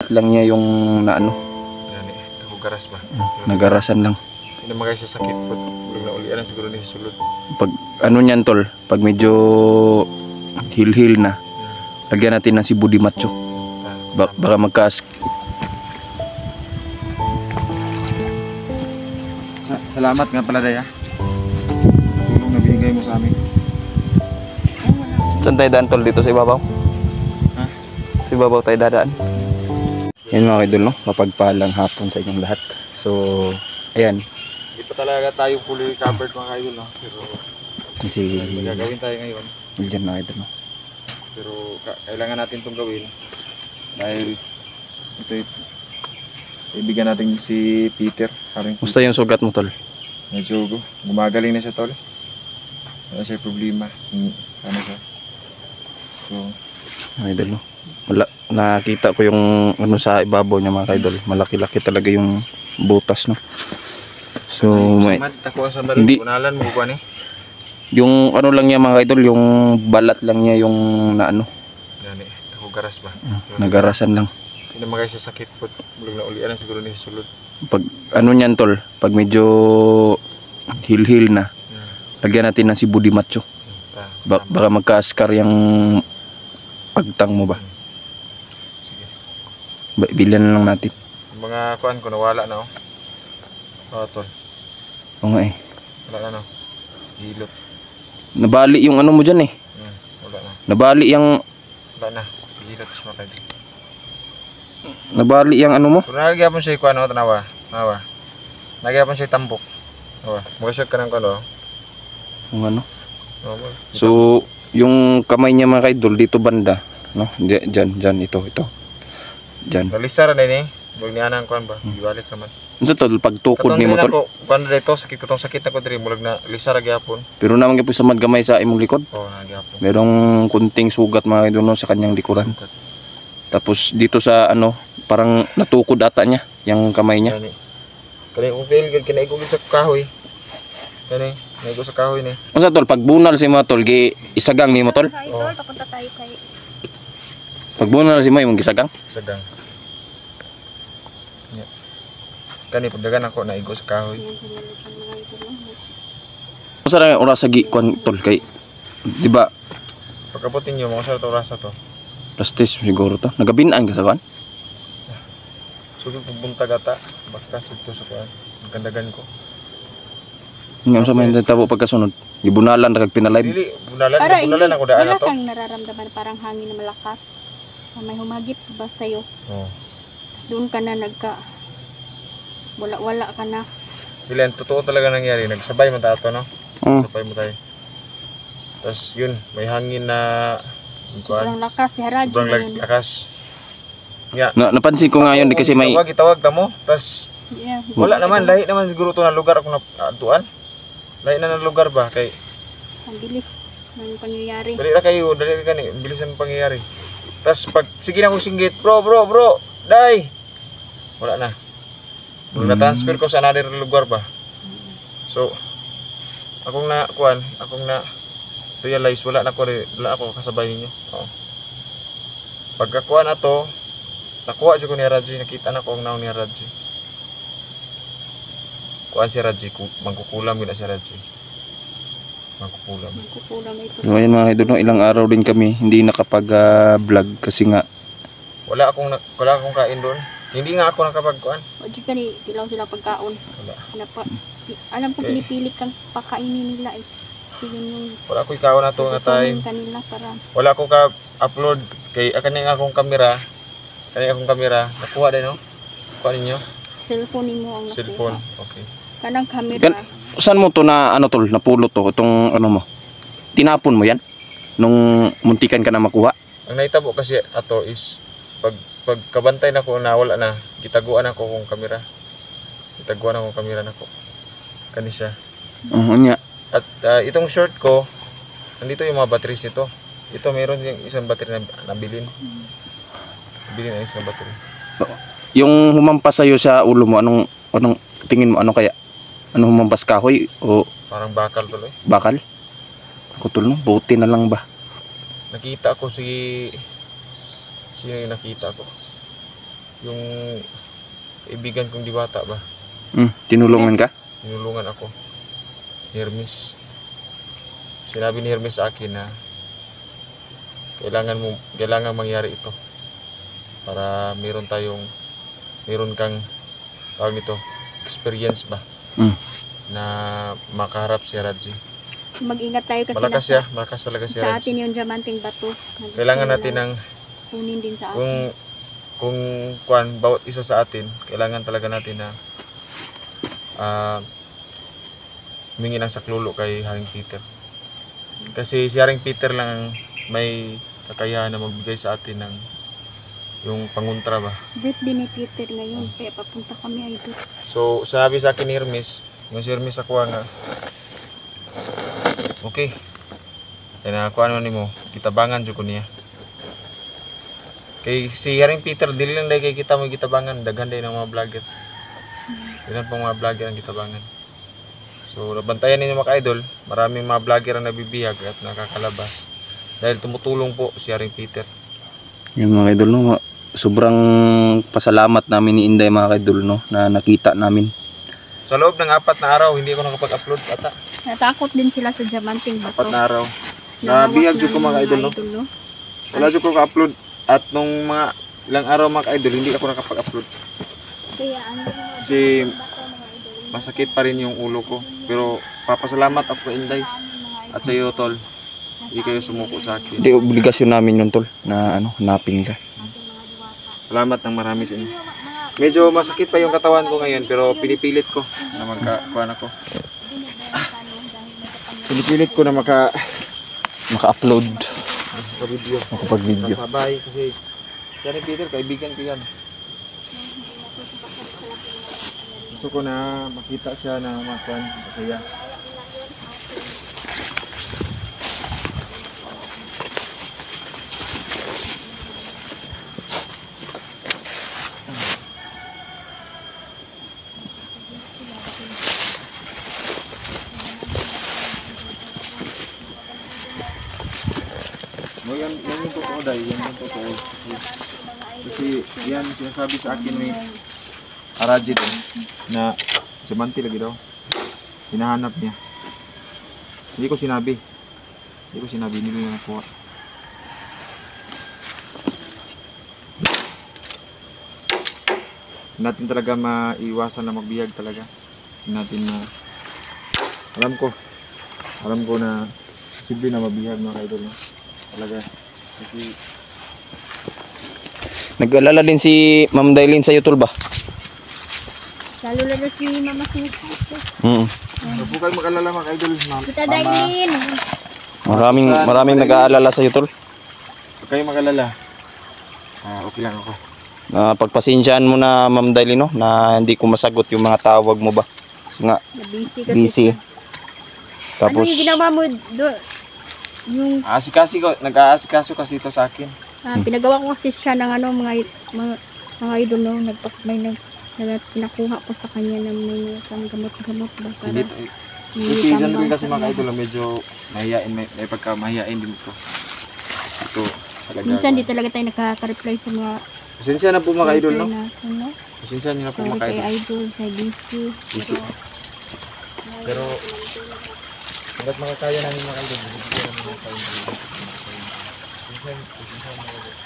balat lang niya yung naano. Yani, garas ba? Nagarasan lang. Hindi naman kayo sa sakit po. Huwag na ulian siguro ni sulod. Pag ano niyan tol, pag medyo hil-hil na, lagyan natin ng sibudi macho. Baka magkas. Salamat nga pala Daya. Tulong na binigay mo sa amin. Saan tayo daan tol? Dito sa ibabaw? Ha? Sa ibabaw tayo dadaan. Yan mga idol, no? Mapagpalang hapon sa inyong lahat. So, ayan. Hindi pa talaga tayo fully covered mga idol, no? Pero Kasi magagawin tayo ngayon. Diyan mga idol, no? Pero kailangan natin itong gawin. Dahil ito ibigyan natin si Peter. Musta yung sugat mo tol? Medyo gumagaling na siya tol. Wala siya problema. Ano siya? So, Mga idol, no? Nakita ko yung ano sa ibabaw niya mga idol. Malaki-laki talaga yung butas, no? So, hindi, unalan mo ba ni? yung ano lang niya mga idol, yung balat lang niya yung naano. Yani, garas ba? Nagarasan lang. Hindi naman kayo sa sakit po. Huwag na ulian siguro ni sulod. Pag ano niyan tol, pag medyo hil-hil na, lagyan natin ng sibudi macho. Baka magka-scar yung pagtang mo ba? Sige. Bilan na lang natin. Yung mga kuan ko nawala na oh. Oo tol. Oo nga eh. Wala na no. Hilot. Nabali yung ano mo dyan eh. Wala na. Nabali yung... Wala na. Hilot siya kayo. Nabali yung ano mo? Pero nagyapon siya kuan no, tanawa. Tanawa. Nagyapon siya tambok. Tawa. Mag-shot ka ng kuan oh. Yung ano? So, yung kamay niya mga kaidol dito banda, no? Diyan, ito. Diyan. Nalisara na ni. Huwag niya na ang kuan ba? Ibalik naman. Ano tol, pagtukod ni mo tol? Kuan dito, sakit na ko diri, mulag na lisara gyapon. Pero naman gyapon sa madgamay sa imong likod. Oo, nagyapon. Merong kunting sugat mga kaidol no, sa kanyang likuran. Sugat. Tapos dito sa ano, parang natukod ata niya, yung kamay niya. Kani upil gid kinaigo sa kahoy. Kani, naigo sa kahoy ni. Unsa tol, pag bunal si mo tol, isagang ni mo tol? Oo. Papunta tayo kay... Pag bunal si mo imong gisagang? Sagang. Kani pagdagan ako naigo sa kahoy. Unsa ra oras sa kuan tol kay di ba Pagkaputin niyo mo sa oras to. plastis siguro to. Nagabinan ka sa kuan? Sugod pupunta gata, bakas ito sa kuan. Gandagan ko. Ngam sa may tabo pagkasunod. Gibunalan ra kag pinalive. Dili, bunalan ako daan na to. Wala kang nararamdaman parang hangin na malakas. May humagip ba sa'yo? Oo. Tapos doon ka na wala ka na. Bilang totoo talaga nangyari, nagsabay mo tayo no? Sabay mo tayo. Tapos yun, may hangin na Sobrang lakas si Haraji. sobrang lakas. Yeah. Napansin ko ngayon kasi may Itawag ta mo. Tapos Yeah. wala naman, lahi naman siguro to na lugar ako natuan. Lahi na ng lugar ba kay Ang bilis ng pangyayari. dali ra kani, bilis ang pangyayari. Tapos pag sige na ko singgit, bro, dai. Wala na. Na-transfer ko sa another lugar ba. So akong na realize wala ako kasabay ninyo. Oo. Pagkakuha na to, nakuha jud ko ni Raji, nakita na ko ang naon ni Raji. Kuha si Raji, magkukulam gid si Raji. Magkukulam ito. Ngayon mga idol, no, ilang araw din kami hindi nakapag-vlog kasi nga Wala akong kain doon. Hindi nga ako nakapagkuan. O di ka ni pilaw sila pagkaon. Wala. Alam ko Okay. pinipilit kang pakainin nila eh. Yun yung Wala ko ikaw na to nga time. kanila para Wala ko ka-upload kay kani akong kamera. Nakuha din no? Kuha ninyo? cellphone mo ang nakuha. Cellphone. Okay. Kanang camera. saan mo to na ano tol, napulot to itong ano mo? Tinapon mo yan nung muntikan ka na makuha? Ang naitabo kasi ato is pagkabantay na ko na wala na, gitaguan ako kong kamera. Gitaguan ako kamera nako. Kani siya. Nya. At itong short ko, nandito yung mga batteries nito. Ito mayroon yung isang battery na nabilin. Nabilin ang isang battery. Yung humampas sa'yo sa ulo mo, anong tingin mo, ano kaya? Ano humampas, kahoy o Parang bakal tuloy. bakal? Ako tol, no? Buti na lang ba? Nakita ko sino yung nakita ko? yung kaibigan kong diwata ba, Tinulungan ka? tinulungan ako, Hermes. Sinabi ni Hermes sa akin na kailangan mangyari ito para meron kang tawag nito, experience ba, na makaharap si Raji. Mag-ingat tayo kasi Malakas talaga si sa Raji. atin yung diamanteng bato. Kailangan natin ng kunin din sa atin. kung bawat isa sa atin, kailangan talaga natin na humingi ng saklulo kay Haring Peter. Kasi si Haring Peter lang ang may kakayahan na magbigay sa atin ng yung panguntra ba. Birthday ni Peter ngayon, kaya papunta kami idol. So sabi sa akin ni Hermes, yung si Hermes ako nga, okay, kaya nakuha naman ni mo, kitabangan dyan ko niya. Kay si Haring Peter, dili lang dahil kay kita mo kitabangan, daghan dahil ng mga vlogger. Daghan pong mga vlogger ang kitabangan. So nabantayan ninyo mga idol, maraming mga vlogger ang nabibihag at nakakalabas. Dahil tumutulong po si Haring Peter. Yung mga idol, no, sobrang pasalamat namin ni Inday mga idol, no, na nakita namin. Sa loob ng 4 na araw, hindi ako nakapag-upload ata. Natakot din sila sa diamanteng 4 bato. na araw. Nabihag dyan ko mga idol, no. no? Wala dyan ko ka-upload. At nung mga ilang araw mga idol, hindi ako nakapag-upload. Kaya ano Kasi masakit pa rin yung ulo ko. Pero papasalamat ako kay Inday at sa iyo, tol. Hindi kayo sumuko sa akin. Hindi, obligasyon namin yun, tol, na hanapin ka. Salamat ng marami sa inyo. Medyo masakit pa yung katawan ko ngayon, pero pinipilit ko na magkakuan ako. Pinipilit ko na Maka-upload, makapag-video. makapag-video. Sabay kasi yan ni Peter, kaibigan ko yan. Gusto ko na makita siya na makuan, masaya. No, yan yung totoo dahil, yan yung totoo. Kasi yan sinasabi sa akin ni Araji din na diamante lagi daw. Hinahanap niya. Hindi ko sinabi, hindi ko nakuha. Hindi natin talaga maiwasan na magbihag talaga. Hindi natin alam ko na posible na mabihag mga idol, no? Talaga. Kasi Nag-alala din si Ma'am Dailin sa'yo, tol ba? lalo si Mama Susan. huwag kayo mag-alala mga idol. Kita Dailin. Maraming nag-aalala sa'yo, tol. Huwag kayo mag-alala. Okay lang ako. Pagpasensyaan mo na, Ma'am Dailin, no, na hindi ko masagot yung mga tawag mo ba. Kasi nga, Busy kasi. busy. siya. Tapos, Ano yung ginawa mo yung Nag-aasikaso kasi ito sa akin. pinagawa ko kasi siya ng mga idol no, pinakuha ko sa kanya ng may gamot-gamot ba para Hindi, kasi dyan rin kasi mga idol, medyo mahihain, may pagka-mahihain din ito. Ito, talaga. minsan di talaga tayo nakaka-reply sa mga Pasensya na po mga idol, no? natin, no? Pasensya nyo na po Sorry mga kay idol. idol, kay busy. Busy. Pero, hanggat makakaya namin mga idol, bibigyan namin mga tayo. Pasensya mga idol.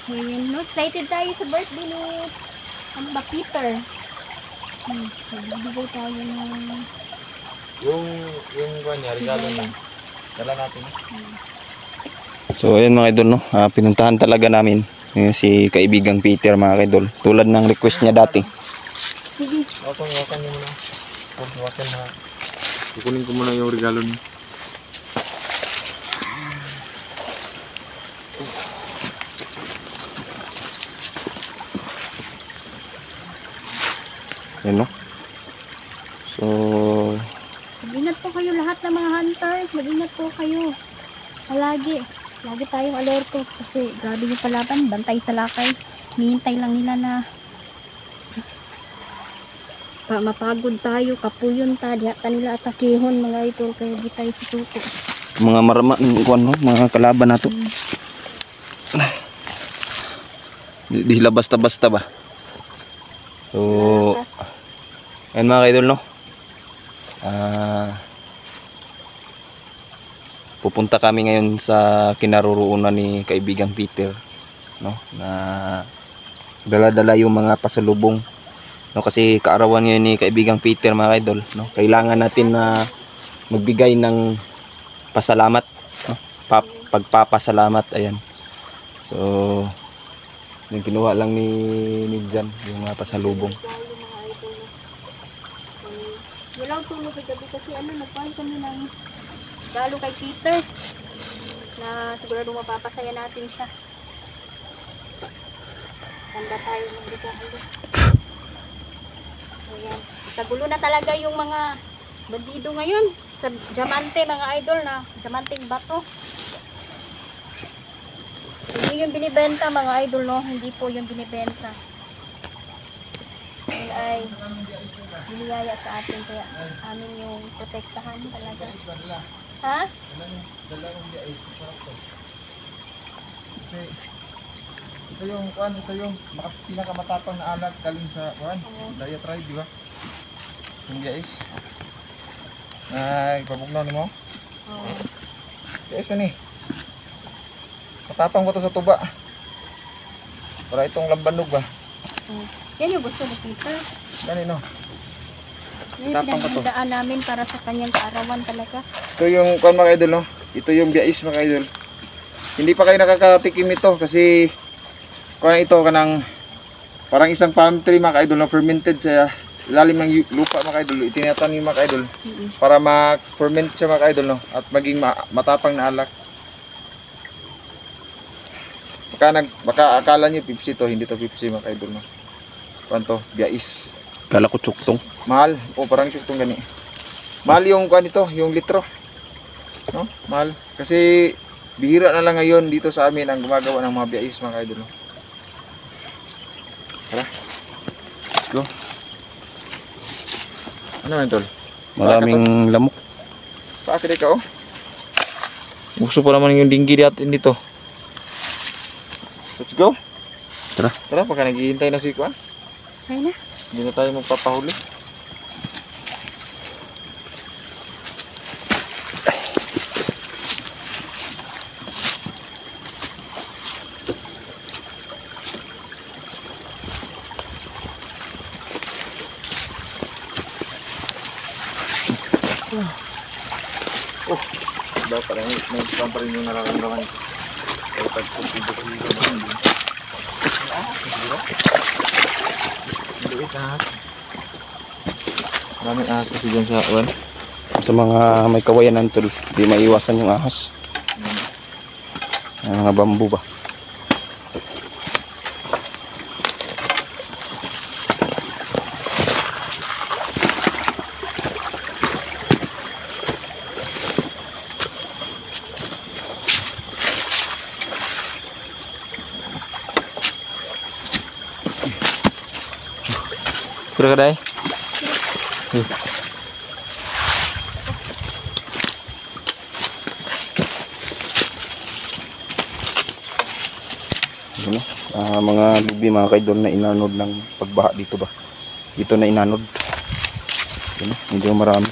Ngayon, no? Excited tayo sa birthday ni Amba Peter. Nagbibigay tayo ng Yung kanya, regalo na. Dala natin. so ayun mga idol, no, pinuntahan talaga namin si kaibigang Peter mga idol. Tulad ng request niya dati. sige, Wakan nyo muna. Wakan na. Kukunin ko muna yung regalo niya. Yan, no. So, mag-ingat po kayo lahat ng mga hunters. Mag-ingat po kayo. Lagi tayong alerto kasi grabe yung palaban. Bantay sa lakay. Hinihintay lang nila na mapagod tayo, kapuyon ta, diha ta nila atakihon mga idol, kaya di tayo susuko. mga marama kuan no, mga kalaban nato. Di sila basta-basta ba. So ayan mga kaidol no. Pupunta kami ngayon sa kinaroroonan ni kaibigang Peter no, na dala-dala yung mga pasalubong no, kasi kaarawan ngayon ni kaibigang Peter mga idol no. Kailangan natin na magbigay ng pasalamat no? Pagpapasalamat, ayan. So yung kinuha lang ni Jan yung mga pasalubong. Wala tulog gabi kasi nagpahan kami ng galo kay Peter na sigurado mapapasaya natin siya. Tanda tayo ng regalo. So yan, kagulo na talaga yung mga bandido ngayon sa diamante mga idol, na diamanteng bato. Hindi yung binibenta mga idol no, hindi po yung binibenta. Yun ay biniyaya sa atin, kaya amin yung protektahan talaga. Ha? Kasi ito yung kuan, ito yung pinakamatapang na alat galing sa kuan, Daya tribe, di ba? Yung guys. Ipabugnaw ni mo. Oo. Guys man eh. Matapang ko to sa tuba. Para itong lambanog ba? Yan yung gusto ni Peter. Gani no. Yan yung Tapang ko to. pinaghandaan namin para sa kanyang kaarawan talaga. Ito yung kuan mga idol no. Ito yung biais mga idol. Hindi pa kayo nakakatikim nito kasi kuan ito kanang parang isang palm tree mga idol na fermented sa ilalim ng lupa mga idol. Itinatanim mga idol para ma-ferment siya mga idol no, at maging matapang na alak. Baka akala niyo Pepsi to, hindi to Pepsi mga idol no. Kuan to, biais. Kala ko tsuktong. Mahal, o parang tsuktong gani. Mahal yung kuan ito, yung litro. No? Mahal kasi bihira na lang ngayon dito sa amin ang gumagawa ng mga biais mga idol no. Tara. Let's go. Ano man tol? Maraming lamok. Paakit ka oh. Gusto pa naman yung dinggi dito. Let's go. Tara. Tara, baka naghihintay na si Kuan. Ay na. Hindi na tayo magpapahuli. Oh, dapat may pa rin yung nararamdaman ko. Kaya pagpunti-punti ko ba hindi? Maliit ahas. Maraming ahas kasi dyan sa awan. Sa mga may kawayanan tol, di maiwasan yung ahas. Mga bambu ba? Kira kadai. Mga lubi mga kaidol na inanod ng pagbaha dito ba. Dito na inanod. Yun, medyo marami.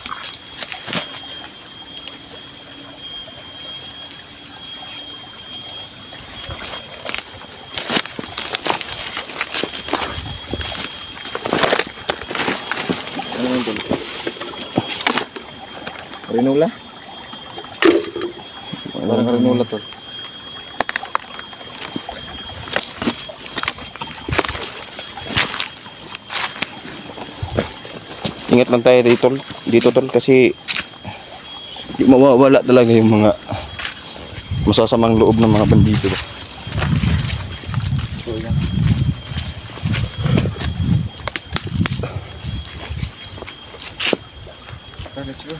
Rinula? Parang rinula to. Ingat lang tayo dito tol kasi di mawawala talaga yung mga masasamang loob ng mga bandido. So yan. Let's go.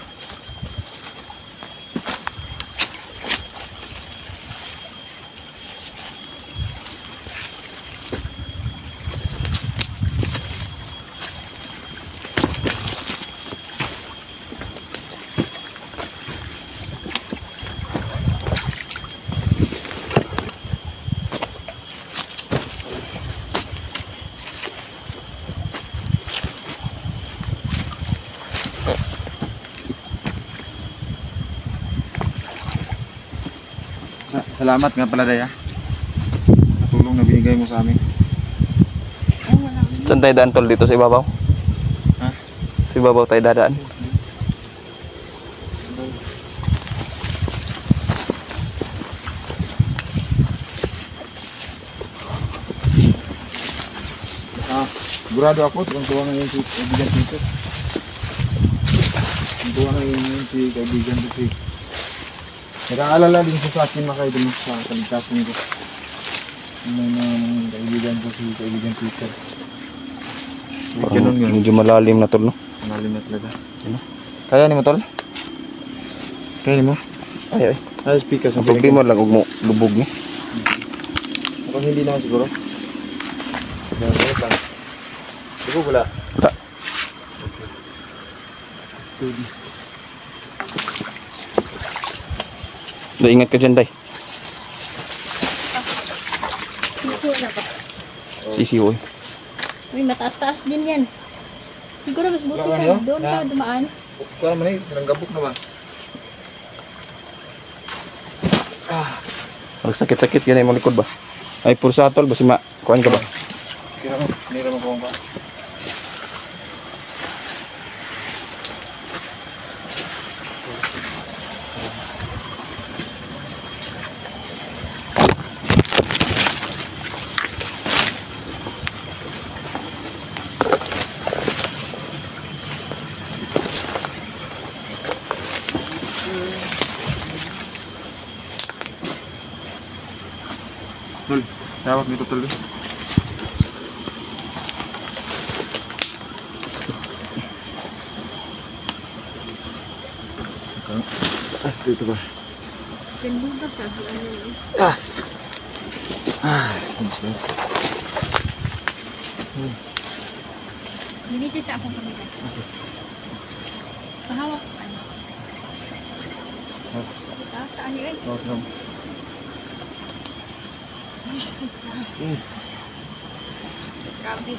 salamat nga pala Day tulong na binigay mo sa amin. Oh, wala. Saan tayo daan tol? Dito sa ibabaw? Ha? Sa ibabaw tayo dadaan. Sigurado ako tuwang-tuwa ngayon si kaibigan Peter. Tuwang-tuwa ngayon si kaibigan ko si. Nag-aalala din siya sa akin na kayo dun sa kaligtasan ko. Ng kaibigan ko si kaibigan Peter. Ganun yun. Medyo malalim na tol, no? Malalim na talaga. Kaya ni mo tol? Kaya mo? Ay. Ay, speaker sa Pagbi mo lang ug mo lubog ni. Kung hindi naman siguro. Ganun lang. Siguro wala. Ta. Let's do this. Day, ingat ka dyan, Day. Sisi na ba? Sisiwoy. Uy, mataas-taas din yan. Siguro mas buti Wala ka. yun? Doon ka dumaan. Kaya naman eh, nanggabok na ba? Magsakit-sakit yan ay mong likod ba? Ay, pursa tol, basi kuhaan ka ba? Kira mo, nira mo kung ba? Tol, tawag nito tol. As dito ba? Ganda ba sa ano? Dito sa akong pamigas. Pahawak ko ano? Taas sa ano yun? Grabe.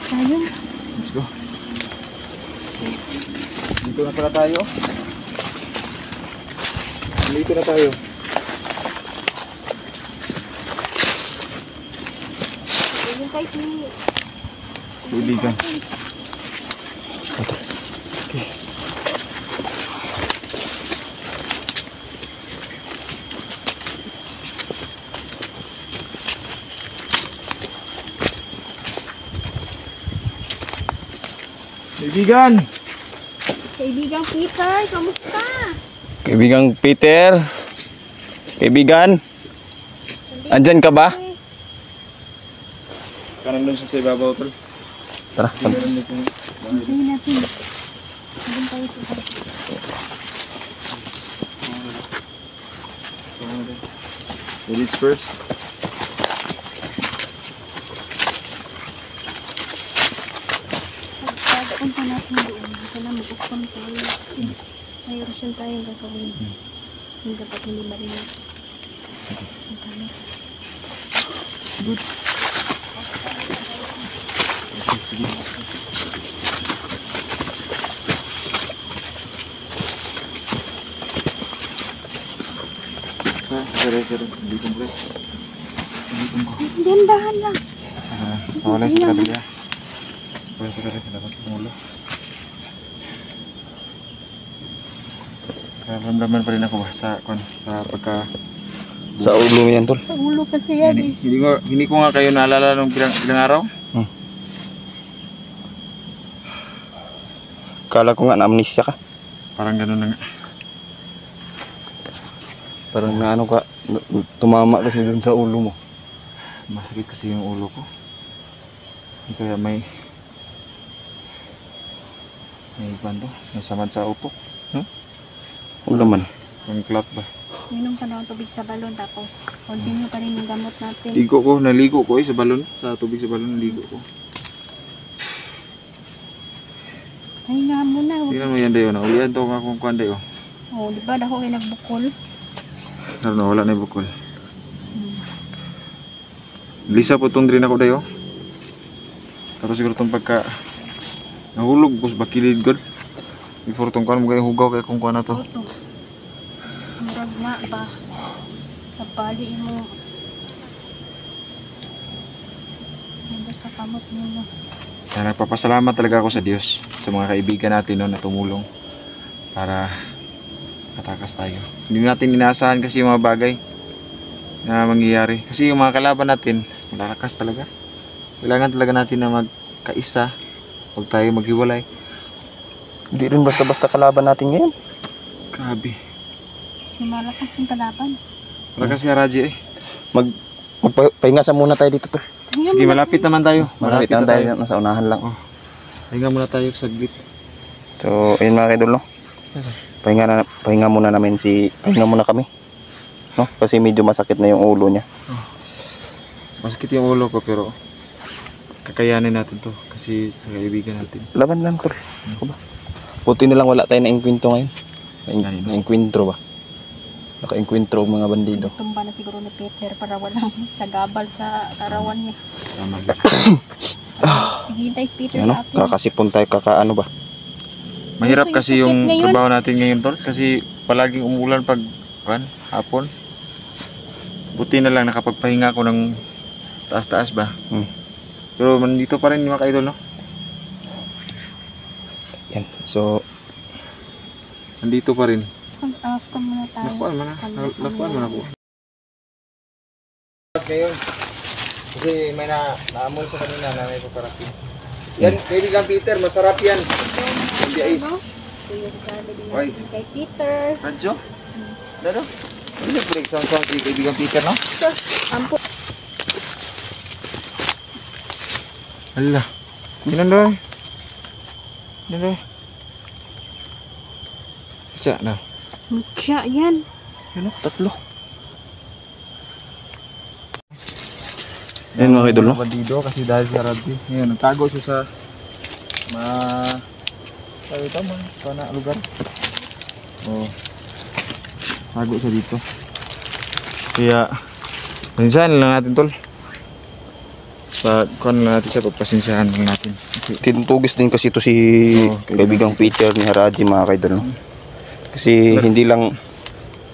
Tayo na. Let's go. Dito na pala tayo. Dito na tayo. Yung kahit ni... Tubigan. Kaibigan! Kaibigang Peter, kamusta? Kaibigang Peter. Kaibigan, andyan ka ba? Kanan doon siya sa ibabaw tol. Tara, Hintayin natin. Doon tayo sa Ladies first. pagpunta natin doon. Dito na mag-ukpan tayo. May orasyon tayong gagawin. Yung dapat hindi marinig. Ang kami. Good. Okay, sige. Sere-sere. Hindi kumplet. Hindi kumplet. Diyan, dahan lang. Wala sa kadalya. Wala sa kadalya. Dapat pumulo. Ramdaman pa rin ako ba sa pagka... sa ulo mo yan tol. Sa ulo kasi yan eh. Hindi ko nga kayo naalala nung ilang araw. Kala ko nga na-amnesia ka. Parang ganun na nga. Parang na ano ka, tumama kasi dun sa ulo mo. Masakit kasi yung ulo ko. Kaya may kwento. May samad sa utok. Huwag naman. May clot ba? Minom ka na ng tubig sa balon tapos continue pa rin yung gamot natin. Naligo ko sa balon. Sa tubig sa balon, naligo ko. Ay nga muna. Tingnan mo yan dayo na. Ulian to nga kung kuhan dayo. Oh, di ba dako kayo nagbukol? Naroon na, wala na yung bukol. Lisa po itong drain ako dayo. Tapos siguro itong pagka nahulog ko sa bakilid god. Before itong kuhan mo kayo hugaw kaya kung kuhan na to. Oto. murag nga ba. Nabali mo. Ganda sa kamot mo. Kaya nagpapasalamat talaga ako sa Diyos, sa mga kaibigan natin no, na tumulong para matakas tayo. Hindi natin inaasahan kasi yung mga bagay na mangyayari. Kasi yung mga kalaban natin, malalakas talaga. Kailangan talaga natin na magkaisa, huwag tayo maghiwalay. Hindi rin basta-basta kalaban natin ngayon. Grabe. Malakas yung kalaban. Malakas si Haraji eh. Magpahinga sa muna tayo dito, tol. Sige, malapit naman tayo. Malapit na tayo, nasa unahan lang. Oh. Pahinga muna tayo saglit. So, ayun mga kaidol, no? Pahinga muna kami. No? Kasi medyo masakit na yung ulo niya. Masakit yung ulo ko pero kakayanin natin to kasi sa kaibigan natin. Laban lang, tol. Ako ba? Buti na lang wala tayo na-enkwentro ngayon. Na-enkwentro ba? Naka-enkwentro ang mga bandido. Tumba na siguro ni Peter para walang sagabal sa karawan niya. Tama. Hihintay si Peter Ano? sa atin. Kakasipon tayo, kakaano ba? Mahirap Gusto kasi yung yung sakit ngayon. trabaho natin ngayon tol kasi palaging umulan pag hapon. Buti na lang nakapagpahinga ako ng taas-taas ba. Pero nandito pa rin yung mga kaidol no. Yan. So, Nandito pa rin. Off ka muna tayo. Nakuan mo na ako. Ngayon. Kasi may naamoy ko kanina na may paparating. Yan, kaibigan Peter, masarap yan. Hindi ice. Oy. Kay Peter. Radyo? Dado? Ano break sound si kaibigan Peter no? Ampo. Hala. Ginandoy. Ginandoy. Isa na. Mutya yan. ano? Tatlo. Yan mga kaidol, no? Bandido kasi dahil sa radyo. Ngayon, nagtago siya sa sabi ito man, sana lugar. Oh. Tago siya dito. Kaya pasensyahan lang natin tol. Kuhan lang natin siya, pagpasensyahan lang natin. Kasi Tinutugis din kasi ito si kaibigang Peter ni Haraji mga kaidol, no? Kasi hindi lang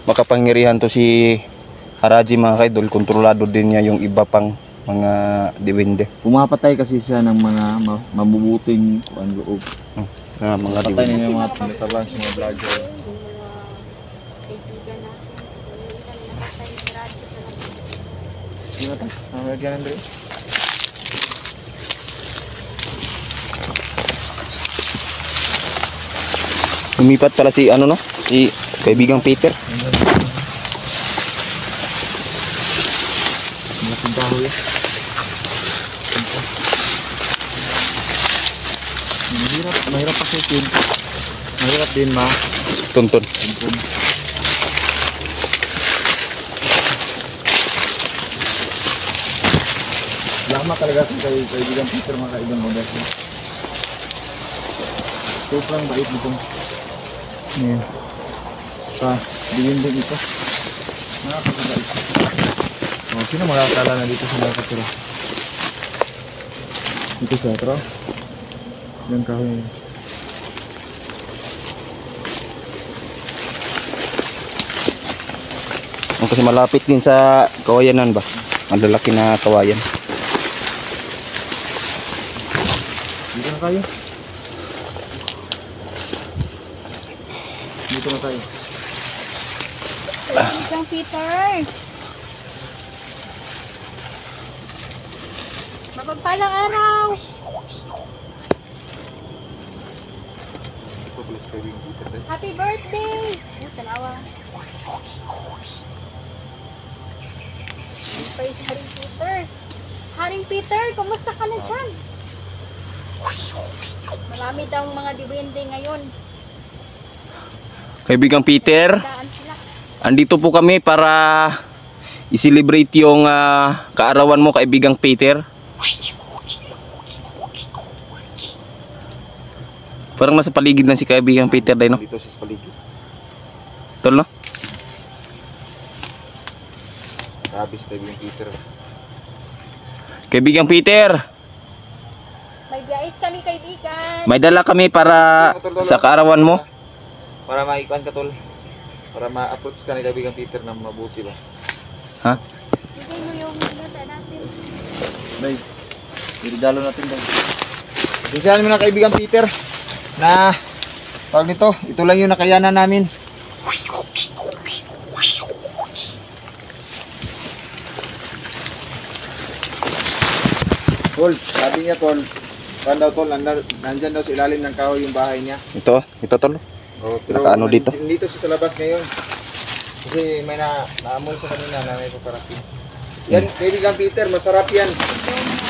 makapangyarihan to si Haraji mga kaidol, kontrolado din niya yung iba pang mga diwende. pumapatay kasi siya ng mga mabubuting kuan loob. Mga Patay diwende. niya yung mga tinatabang sa mga vlogger. Kaibigan natin. Namatay ni Radyo sa lang. Sino ta? Namagyan Andre? Lumipat pala si ano, no? Si kaibigang Peter. Malaking kahoy. Mahirap kasi din. Mahirap din Tuntun. Lama talaga sa kaibigan Peter mga kaibigan mo dahil. Sobrang bait nitong. Ngayon. Dilim-dim ito. Nakakabait. Oh, sino makakala na dito sa mga katuro? Dito siya, tro. Yan kahoy. Kasi malapit din sa kawayanan ba? Malalaki na kawayan. Dito na tayo. Dito na tayo. Kaibigan Peter. Mapagpalang araw. Happy birthday. Salawa. Pa si Haring Peter. Haring Peter, kumusta ka na dyan? Marami daw mga diwende ngayon. Kaibigang Peter, Daan sila. andito po kami para i-celebrate yung kaarawan mo, kaibigang Peter. Parang nasa paligid lang si kaibigang Peter dahil, no? Dito sa paligid. Tol, no? Grabe si kaibigan Peter. Kaibigang Peter, May biyais kami kaibigan. may dala kami para sa kaarawan mo. Para maikuan ka tol. Para ma-approach ka ni kaibigan Peter na mabuti ba? Ha? Bigay mo yung binata natin. Day, iridalo natin daw. Pasensyahan mo na kaibigan Peter na tawag nito, ito lang yung nakayanan namin. Tol, sabi niya tol, tol, nandyan daw sa ilalim ng kahoy yung bahay niya. Ito tol. Oh, pero Nakaano dito? Dito siya sa labas ngayon. Kasi may naamoy sa kanina na may paparating. Yan, kaibigan Peter, masarap yan.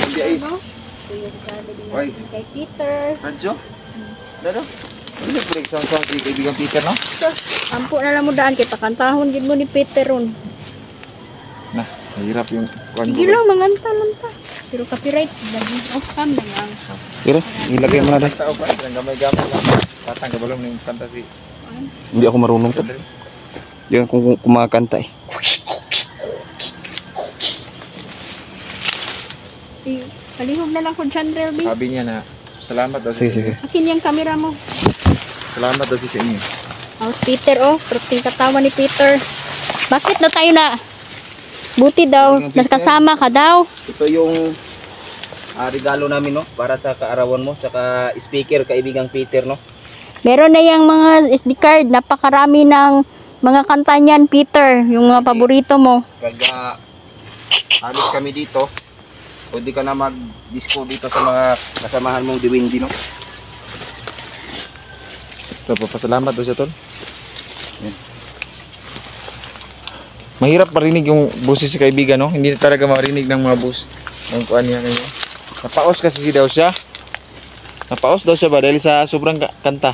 Hindi is. Ito yung regalo din Oy. natin kay Peter. Radyo? Dado? Ano yung break sound kay kaibigan Peter, no? Ampo na lang mo daan kita kantahon din mo ni Peter ron. Nah, mahirap yung Sige lang, manganta lang ta. Pero copyright, lagi off cam na lang. Pero, ilagay mo na dahil. Tao pa, gamay-gamay lang. Tatang kabalong ng fantasy. Hindi ako marunong tol. Hindi ako kumakanta eh. Palihog na lang ko dyan, Relby. Sabi niya na, salamat daw Sige, sige. Akin yung camera mo. Salamat daw sa inyo. House Peter, oh. Pero katawan ni Peter. Bakit na tayo na? Buti daw. Nakasama ka daw. Ito yung regalo namin no para sa kaarawan mo saka speaker kaibigang Peter no. Meron na yung mga SD card. Napakarami ng mga kanta niyan, Peter. Yung mga paborito mo. Pag alis kami dito, pwede ka na mag-disco dito sa mga kasamahan mong diwindi no. So, papasalamat daw siya, tol. Mahirap marinig yung boses si kaibigan, no? Hindi talaga marinig ng mga bus. Ang kuan niya ngayon. Napaos kasi daw siya. Napaos daw siya ba dahil sa sobrang kanta.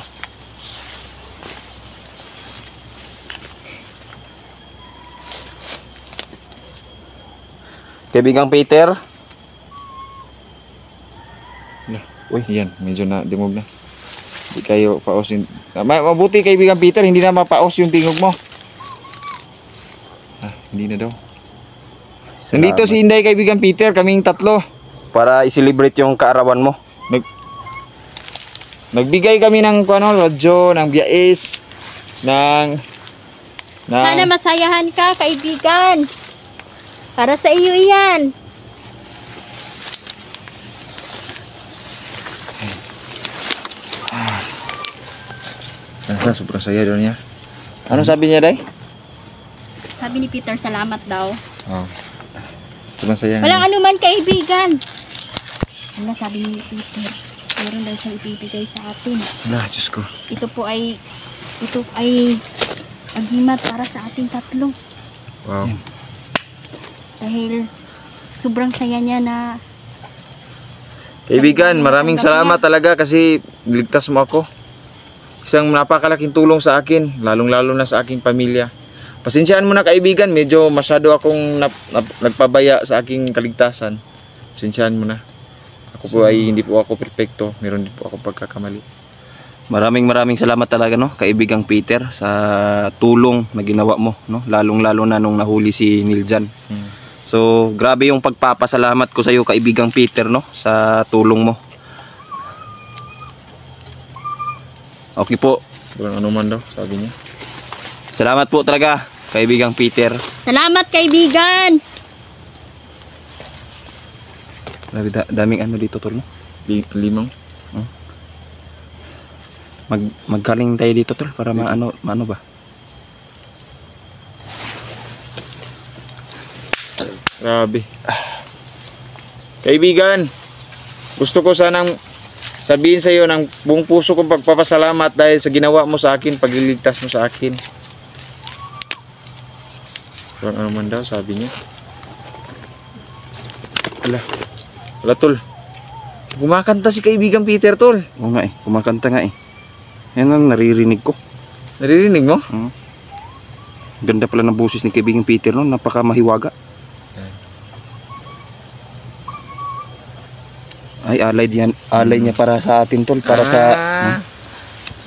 Kaibigang Peter. Uy, yan. Medyo na dimog na. Hindi kayo paos yung... Mabuti kaibigan Peter, hindi na mapaos yung tingog mo. Hindi na daw. Nandito si Inday kaibigan Peter, kaming tatlo. Para i-celebrate yung kaarawan mo. Nagbigay kami ng radyo, ng biyais, ng Sana masayahan ka, kaibigan. Para sa iyo yan. sobrang saya doon niya. Ano sabi niya, Day? Sabi ni Peter, salamat daw. Oh. Sobrang saya. Walang anuman, kaibigan. Ano sabi ni Peter? Meron daw siyang ibibigay sa atin. Nah, Diyos ko. Ito ay agimat para sa ating tatlo. Wow. Dahil sobrang saya niya na Kaibigan, maraming salamat talaga kasi niligtas mo ako. Isang napakalaking tulong sa akin, lalong-lalo na sa aking pamilya. Pasensyaan mo na kaibigan, medyo masyado akong nagpabaya sa aking kaligtasan. Pasensyaan mo na. Ako po ay hindi po ako perfecto, meron din po ako pagkakamali. Maraming salamat talaga no kaibigang Peter sa tulong na ginawa mo no, lalong-lalo na nung nahuli si Niljan. So, grabe yung pagpapasalamat ko sa iyo kaibigang Peter no sa tulong mo. Okay po. Walang anuman daw, sabi niya. Salamat po talaga kaibigang Peter. salamat, kaibigan. Grabe daming ano dito tol no. Limang. Maggaling tayo dito tol para maano ba. Grabe. Kaibigan, gusto ko sanang sabihin sa iyo ng buong puso kong pagpapasalamat dahil sa ginawa mo sa akin, pagliligtas mo sa akin. Parang ano man daw, sabi niya. Ala tol. Kumakanta si kaibigan Peter, tol. Oo nga kumakanta nga Yan ang naririnig ko. Naririnig mo? Ganda pala ng boses ni kaibigang Peter no, napaka mahiwaga. Ay alay niya para sa atin tol, para sa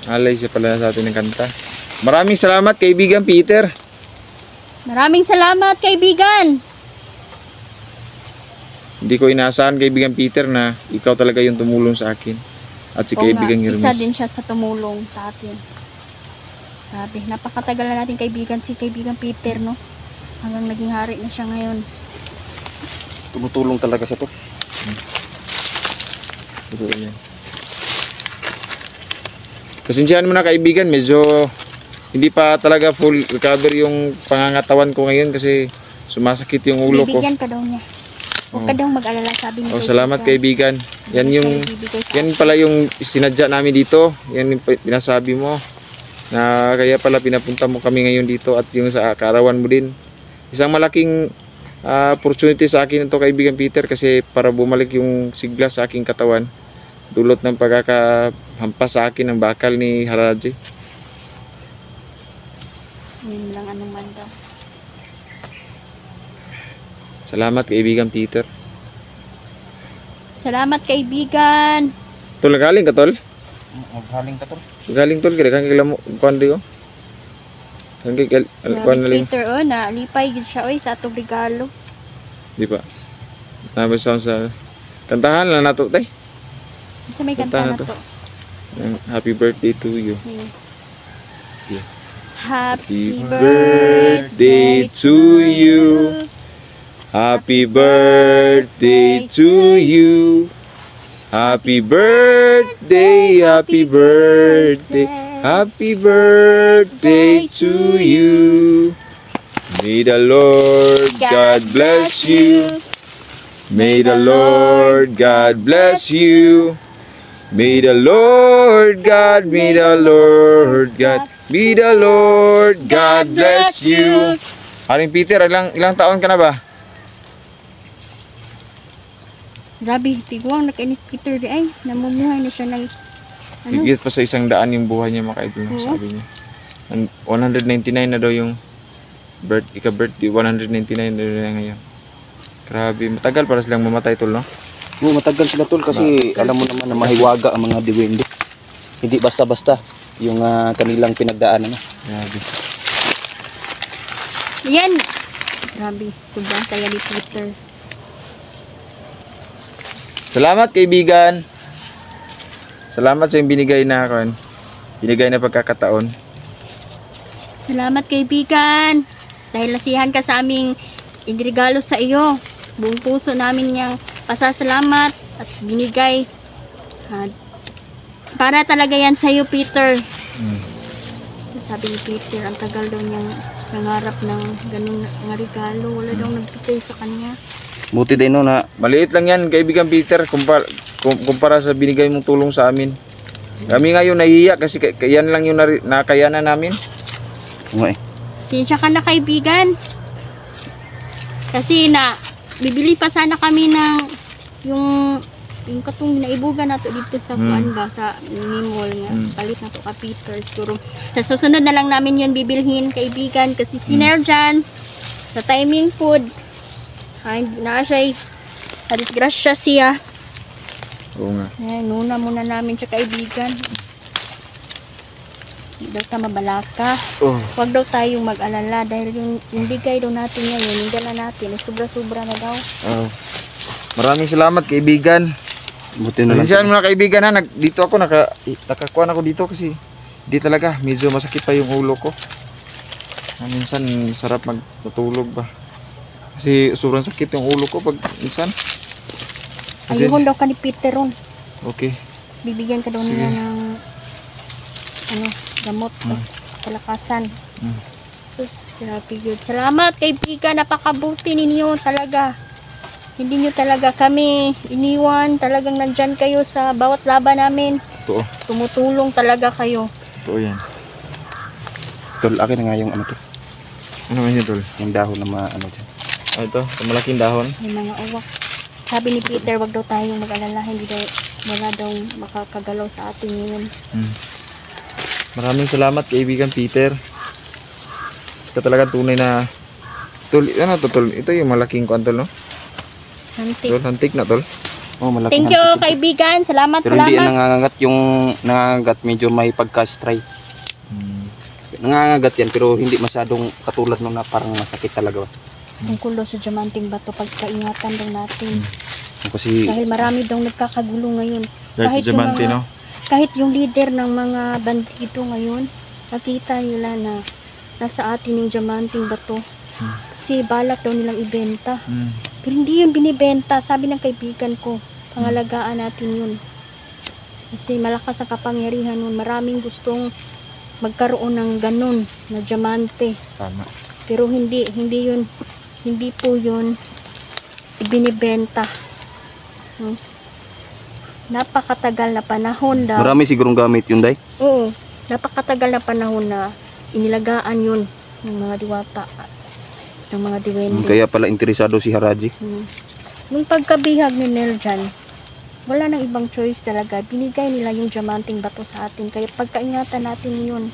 alay siya pala sa atin ng kanta. Maraming salamat kaibigan Peter. Maraming salamat, kaibigan. Hindi ko inaasahan kaibigan Peter na ikaw talaga yung tumulong sa akin. At si Oo kaibigan nga, Hermes. isa din siya sa tumulong sa atin. Sabi, napakatagal na natin kaibigan si kaibigan Peter, no? Hanggang naging hari na siya ngayon. Tumutulong talaga sa to. Totoo yan. Pasensyahan mo na kaibigan, medyo hindi pa talaga full recover yung pangangatawan ko ngayon kasi sumasakit yung ulo ko. Bibigyan ka daw niya. Huwag ka daw mag-alala, sabi ni Oh, salamat kaibigan. Yan yung yan pala yung sinadya namin dito. Yan yung pinasabi mo. Na kaya pala pinapunta mo kami ngayon dito at yung sa kaarawan mo din. Isang malaking opportunity sa akin ito kaibigan Peter kasi para bumalik yung sigla sa aking katawan. Dulot ng pagkakahampas sa akin ng bakal ni Haraji. Yun lang anuman daw. Salamat kaibigan Peter. Salamat kaibigan. Tol, galing ka tol? Maghaling ka to. Galing tol, kaya kang kailan mo kuhan di ko? Kang kailan kuhan na rin? Peter, oh, na lipay gid siya oy sa atong regalo. Di ba? Namin sound sa kantahan lang nato tay. Sa may Kanta kanta na na to. to. Happy birthday to you. Yeah. Happy birthday to you. Happy birthday to you. Happy birthday, happy birthday, happy birthday to you. May the Lord God bless you. May the Lord God bless you. May the Lord God, may the Lord God, may the Lord God bless you. Haring Peter, ilang taon ka na ba? Grabe, tiguang nakainis Peter di ay. Namumuhay na siya ng ano? Higit pa sa 100 yung buhay niya mga idol, Oo. sabi niya. And 199 na daw yung ika-birthday, 199 na daw niya ngayon. Grabe, matagal para silang mamatay tol, no? Oo, matagal sila tol kasi alam mo naman na mahiwaga ang mga diwende. Hindi basta-basta yung kanilang pinagdaanan. Grabe. Yan! Grabe, sobrang saya ni Peter. Salamat kaibigan. Salamat sa yung binigay na pagkakataon. Salamat kaibigan. Dahil nasihan ka sa aming inirigalo sa iyo. Buong puso namin niyang pasasalamat at binigay. Para talaga yan sa iyo Peter. Sabi ni Peter, ang tagal daw niyang nangarap ng ganung mga regalo. Wala daw nagbigay sa kanya. Buti din no na Maliit lang yan kaibigan Peter kumpara sa binigay mong tulong sa amin. Kami ngayon nahihiya kasi yan lang yung nakayanan namin. Sinsya ka na kaibigan. Kasi bibili pa sana kami ng yung katong naibugan nato dito sa kuan ba sa mini mall nga. Palit na to ka Peter. Siguro sa susunod na lang namin yun bibilhin kaibigan kasi sinerjan sa timing food. Ay, na siya disgrasya siya. Oo nga. Ayan, nuna muna namin siya kaibigan. Hindi daw ta mabalaka. Oh. Huwag daw tayong mag-alala dahil yung bigay daw natin ngayon, yung dala natin, sobra-sobra na daw. Oh. Maraming salamat kaibigan. buti na lang. Pasensyahan mo na kaibigan ha. Dito ako nakakuan ako dito kasi di talaga medyo masakit pa yung ulo ko. Minsan sarap matulog ba. Kasi sobrang sakit yung ulo ko pag minsan. Ayun daw ka ni Peter ron. Okay. Bibigyan ka daw Sige. niya ng gamot at kalakasan. Sus, grabe yun. Salamat kaibigan, napakabuti ninyo talaga. Hindi nyo talaga kami iniwan. Talagang nandyan kayo sa bawat laban namin. Totoo. Tumutulong talaga kayo. Totoo yan. Tol, akin na nga yung ano to. Ano man yun tol? Yung dahon na ano dyan. Ito, malaking dahon. May mga uwak. Sabi ni Peter, wag daw tayong mag-alala. Hindi daw, wala daw makakagalaw sa atin yun. Maraming salamat kaibigan Peter. Ito talaga tunay na tol, ano to tol? Ito yung malaking kuan tol, no? Hantik. Tol, hantik na tol. Oh, malaki. Thank you kaibigan. Salamat, Pero hindi yan salamat. nangangagat yung nangangagat medyo may pagka-stray. Nangangagat yan pero hindi masyadong katulad nung na parang masakit talaga. Tungkol daw sa diamanting bato, pagkaingatan daw natin. Kasi Dahil marami daw nagkakagulo ngayon. Dahil sa Kahit yung diamante, mga- no? Kahit yung leader ng mga bandido ngayon, nakita nila na nasa atin yung diamanting bato. Kasi balak daw nilang ibenta. Pero hindi yun binibenta. Sabi ng kaibigan ko, pangalagaan natin yun. Kasi malakas ang kapangyarihan nun. Maraming gustong magkaroon ng ganun na diamante. Tama. Pero hindi po yun ibinibenta. Napakatagal na panahon daw. Marami sigurong gamit yun, Day. Oo, napakatagal na panahon na inilagaan yun ng mga diwata, ng mga diwende. Kaya pala interesado si Haraji. Nung pagkabihag ni Nel dyan, wala nang ibang choice talaga. Binigay nila yung diamanting bato sa atin. Kaya pagkaingatan natin yun.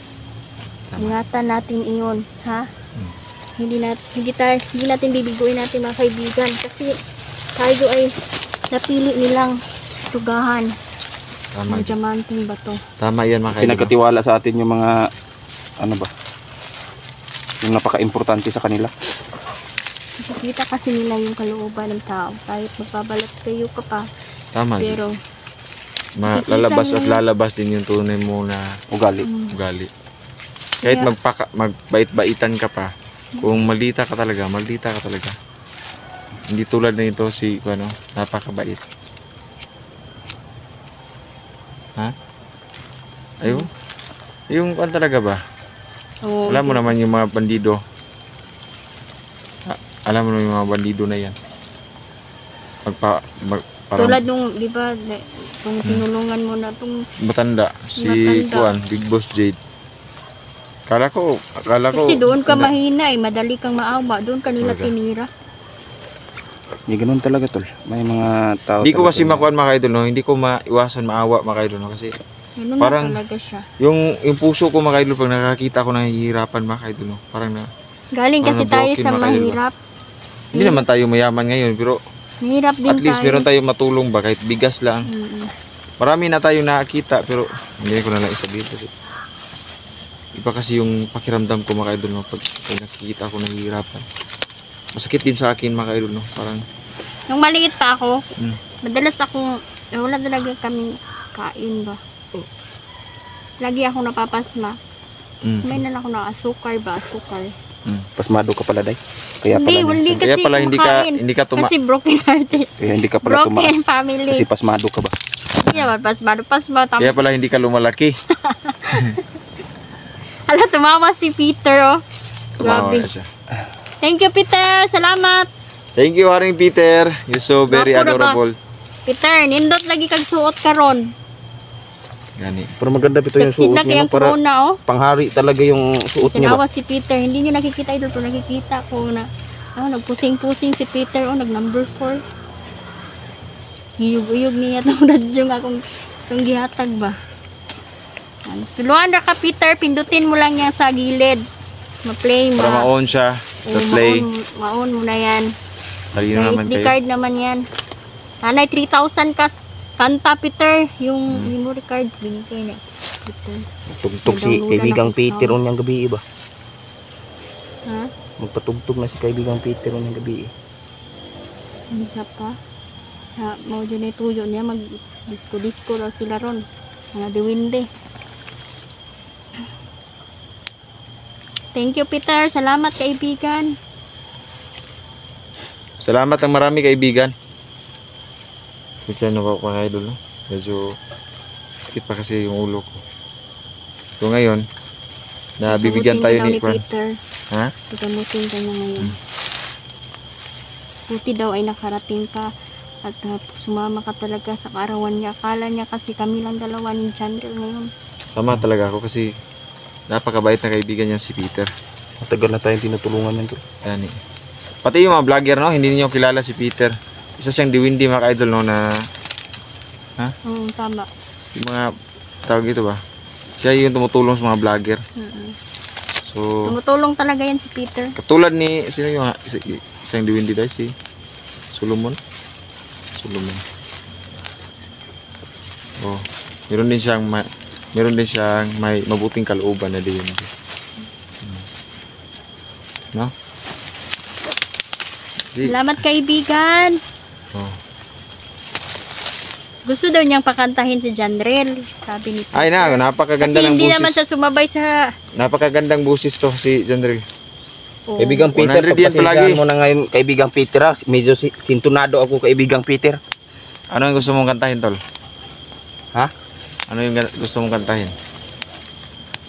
Ingatan natin iyon, ha? Hindi natin bibiguin natin mga kaibigan. Kasi tayo ay napili nilang tugahan ng diamanting bato. Tama yan mga kaibigan. Pinagkatiwala sa atin yung mga, ano ba, yung napaka-importante sa kanila. Nakikita kasi nila yung kalooban ng tao. Kahit magbabalat kayo ka pa. Tama. Pero, lalabas nakikita at nila- lalabas din yung tunay mo na Ugali. ugali. Kahit Kaya- magbait-baitan ka pa, kung maldita ka talaga, maldita ka talaga. Hindi tulad na ito si, napakabait. Ha? Ayun. Yung talaga ba? Oo, Alam mo naman yung mga bandido. Alam mo naman yung mga bandido na yan. Parang tulad nung, di ba, kung tinulungan mo na itong matanda. Si Matanda. Kuan, Big Boss Jade. Akala ko. kasi doon ka Matanda. mahina madali kang maawa. Doon ka nila Talaga. tinira. Hindi ganun talaga, tol. May mga tao Hindi ko talaga kasi na- makuan mga idol, no? Hindi ko maiwasan maawa mga idol, no? Kasi Ganun Parang- na talaga siya. yung puso ko mga idol, pag nakakita ko nahihirapan mga idol, no? Parang Galing kasi Parang tayo broken sa na kayo, mahirap. hindi naman tayo mayaman ngayon, pero Mahirap din at least tayo. meron tayong matulong ba, kahit bigas lang. Mm-mm. Marami na tayo nakakita, pero hindi ko na lang isabihin kasi iba kasi yung pakiramdam ko mga idol, no? Pag nakikita ko nahihirapan. Masakit din sa akin mga idol, no? Parang Nung maliit pa ako, Mm. madalas akong, wala talaga kaming kain ba. Lagi ako napapasma. May na lang ako na asukar. Pasmado ka pala, Day. Kaya Hindi, pala, hindi kaya kasi pala kumakain. hindi ka Kasi broken hearted. kaya hindi ka pala tumaas. Broken family. Kasi pasmado ka ba? Hindi naman, pasma. Kaya pala hindi ka lumalaki. Ala, tumawa si Peter, oh. Tumawa Grabe. na siya. Thank you, Peter. Salamat. Thank you, Haring Peter. You're so very Gwapo na ba? adorable. Peter, nindot lagi kag suot karon. Gani. Pero maganda ito yung Taksid suot na niya, kayang no? Para corona, oh. panghari talaga yung suot niya ba? Tinawa si Peter. Hindi nyo nakikita idol, pero nakikita ko na nagpusing-pusing si Peter, oh, nag number 4. Hiyug-uyog niya itong radyo nga kung gihatag ba. Tuluan na ka, Peter. Pindutin mo lang yan sa gilid. Ma-play mo. Para ma-on siya. To play. Ma-on mo na yan. Talino May naman SD kayo. card naman yan. Nanay, 3,000 kanta, Peter. Yung memory card, binigay na. Peter. Tugtog si Downloadan kaibigang ako Peter sound. on yung gabi ba? Ha? Magpatugtog na si kaibigang Peter on yung gabi. Isa pa. Mau dyan na tuyo niya. Mag-disco-disco raw sila ron. Mga diwinde. Thank you, Peter. Salamat, kaibigan. Salamat ang marami kaibigan. Kasi ano ko mga idol, no? Medyo sakit pa kasi yung ulo ko. So ngayon, nabibigyan tayo ni Franz. Peter. Ha? Gamutin ka niya ngayon. Buti daw ay nakarating ka at sumama ka talaga sa kaarawan niya. Akala niya kasi kami lang dalawa ni Chandler ngayon. Sama talaga ako kasi napakabait na kaibigan niya si Peter. Matagal na tayong tinutulungan yan. Yan eh. Pati yung mga vlogger, no? Hindi niyo kilala si Peter. Isa siyang diwindi mga idol, no? Na Oo, tama. yung mga tawag dito ba? Siya yung tumutulong sa mga vlogger. So, Tumutulong talaga yan si Peter. katulad ni sino yung isang diwindi dahil si Solomon. Oh, meron din siyang may mabuting kalooban na diwindi. No? Si, Salamat, kaibigan. oh. Gusto daw niyang pakantahin si Janrel, sabi ni Peter. Ay na, napakaganda Kasi ng hindi naman busis. siya sumabay sa... Napakagandang busis to si Jandril. Oh. Kaibigang Peter, 100 yan palagi. pagpasensyahan mo na ngayon, kaibigang Peter ha. Medyo sintunado ako, kaibigang Peter. Ano yung gusto mong kantahin, tol? Ha? Ano yung gusto mong kantahin?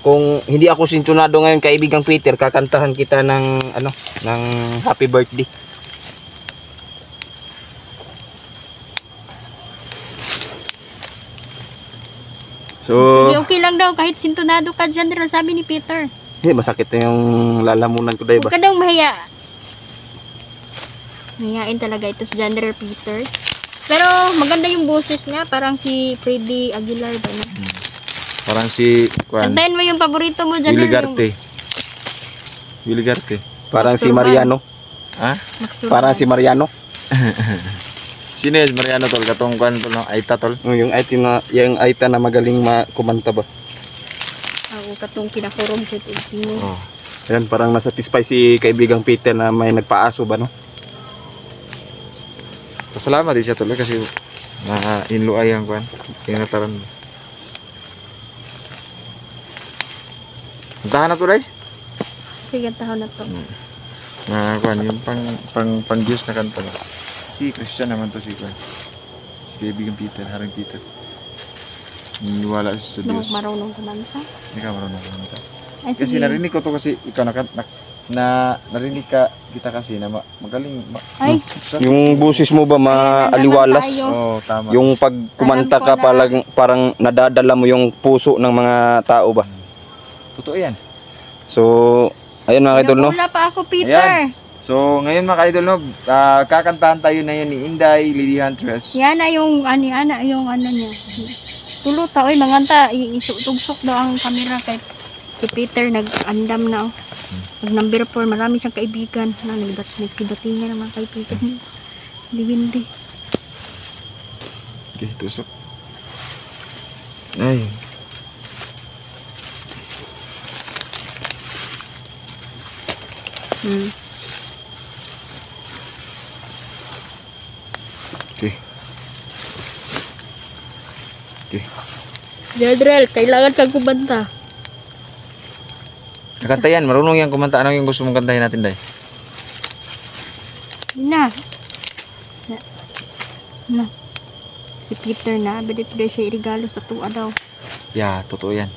Kung hindi ako sintunado ngayon, kaibigang Peter, kakantahan kita ng ano, ng happy birthday. So, Sige, okay lang daw kahit sintonado ka, Janrel, sabi ni Peter. Masakit na yung lalamunan ko, diba? Huwag ka daw mahiya. Mahihain talaga ito si Janrel Peter. Pero maganda yung boses niya, parang si Freddy Aguilar ba na? parang si Juan Kantahin mo yung paborito mo, Willie Janrel. Garte. Willie Garte. Parang si Maxurban. Mariano. Ha? Parang si Mariano. Sino yung Mariano, tol? Katong Juan, tol, no? Aita, tol. Yung Aita na magaling kumanta ba? Ako katong kinakurong sa mo. Oh. Ayan, parang nasatisfy si kaibigang Peter na may nagpaaso ba, no? Pasalamat din siya, tol, kasi na-inluay ang Juan. Tinataran mo. Kantahan na to, Ray? Sige, taon na to. Juan, yung pang Diyos na kanta ba? Si Christian naman to, si Juan. Si kaibigang Peter, Haring Peter. Niniwala siya sa Nung Diyos. marunong kumanta. Hindi ka marunong kumanta. Ay, Kasi sige. narinig ko to kasi ikaw narinig kita kasi na magaling. Ay, Yung busis mo ba maaliwalas? Ayan, naman Oo, tama. Yung pag kumanta Alam ko ka, na. parang nadadala mo yung puso ng mga tao ba? Totoo yan. So, ayun mga idol, no? wala pa ako, Peter. Ayan. So, ngayon mga ka-idol, no, kakantahan tayo na yun ni Inday, Lily Huntress. Yan na yung yung ano niya. Tulot ta, oy, manganta, tugsok daw ang camera kay si Peter nag-andam na. Oh. Pag number 4, marami siyang kaibigan. Nagsibatingan ng mga kaibigan niya. Hindi. Okay, tusok. Ay. Okay. Okay. Jadrel, kailangan kang kumanta. Nakanta yan, marunong yan kumanta. Ano yung gusto mong kantahin natin, Day? Na. Si Peter na, balik siya irigalo sa tuwa daw. Yeah, totoo yan.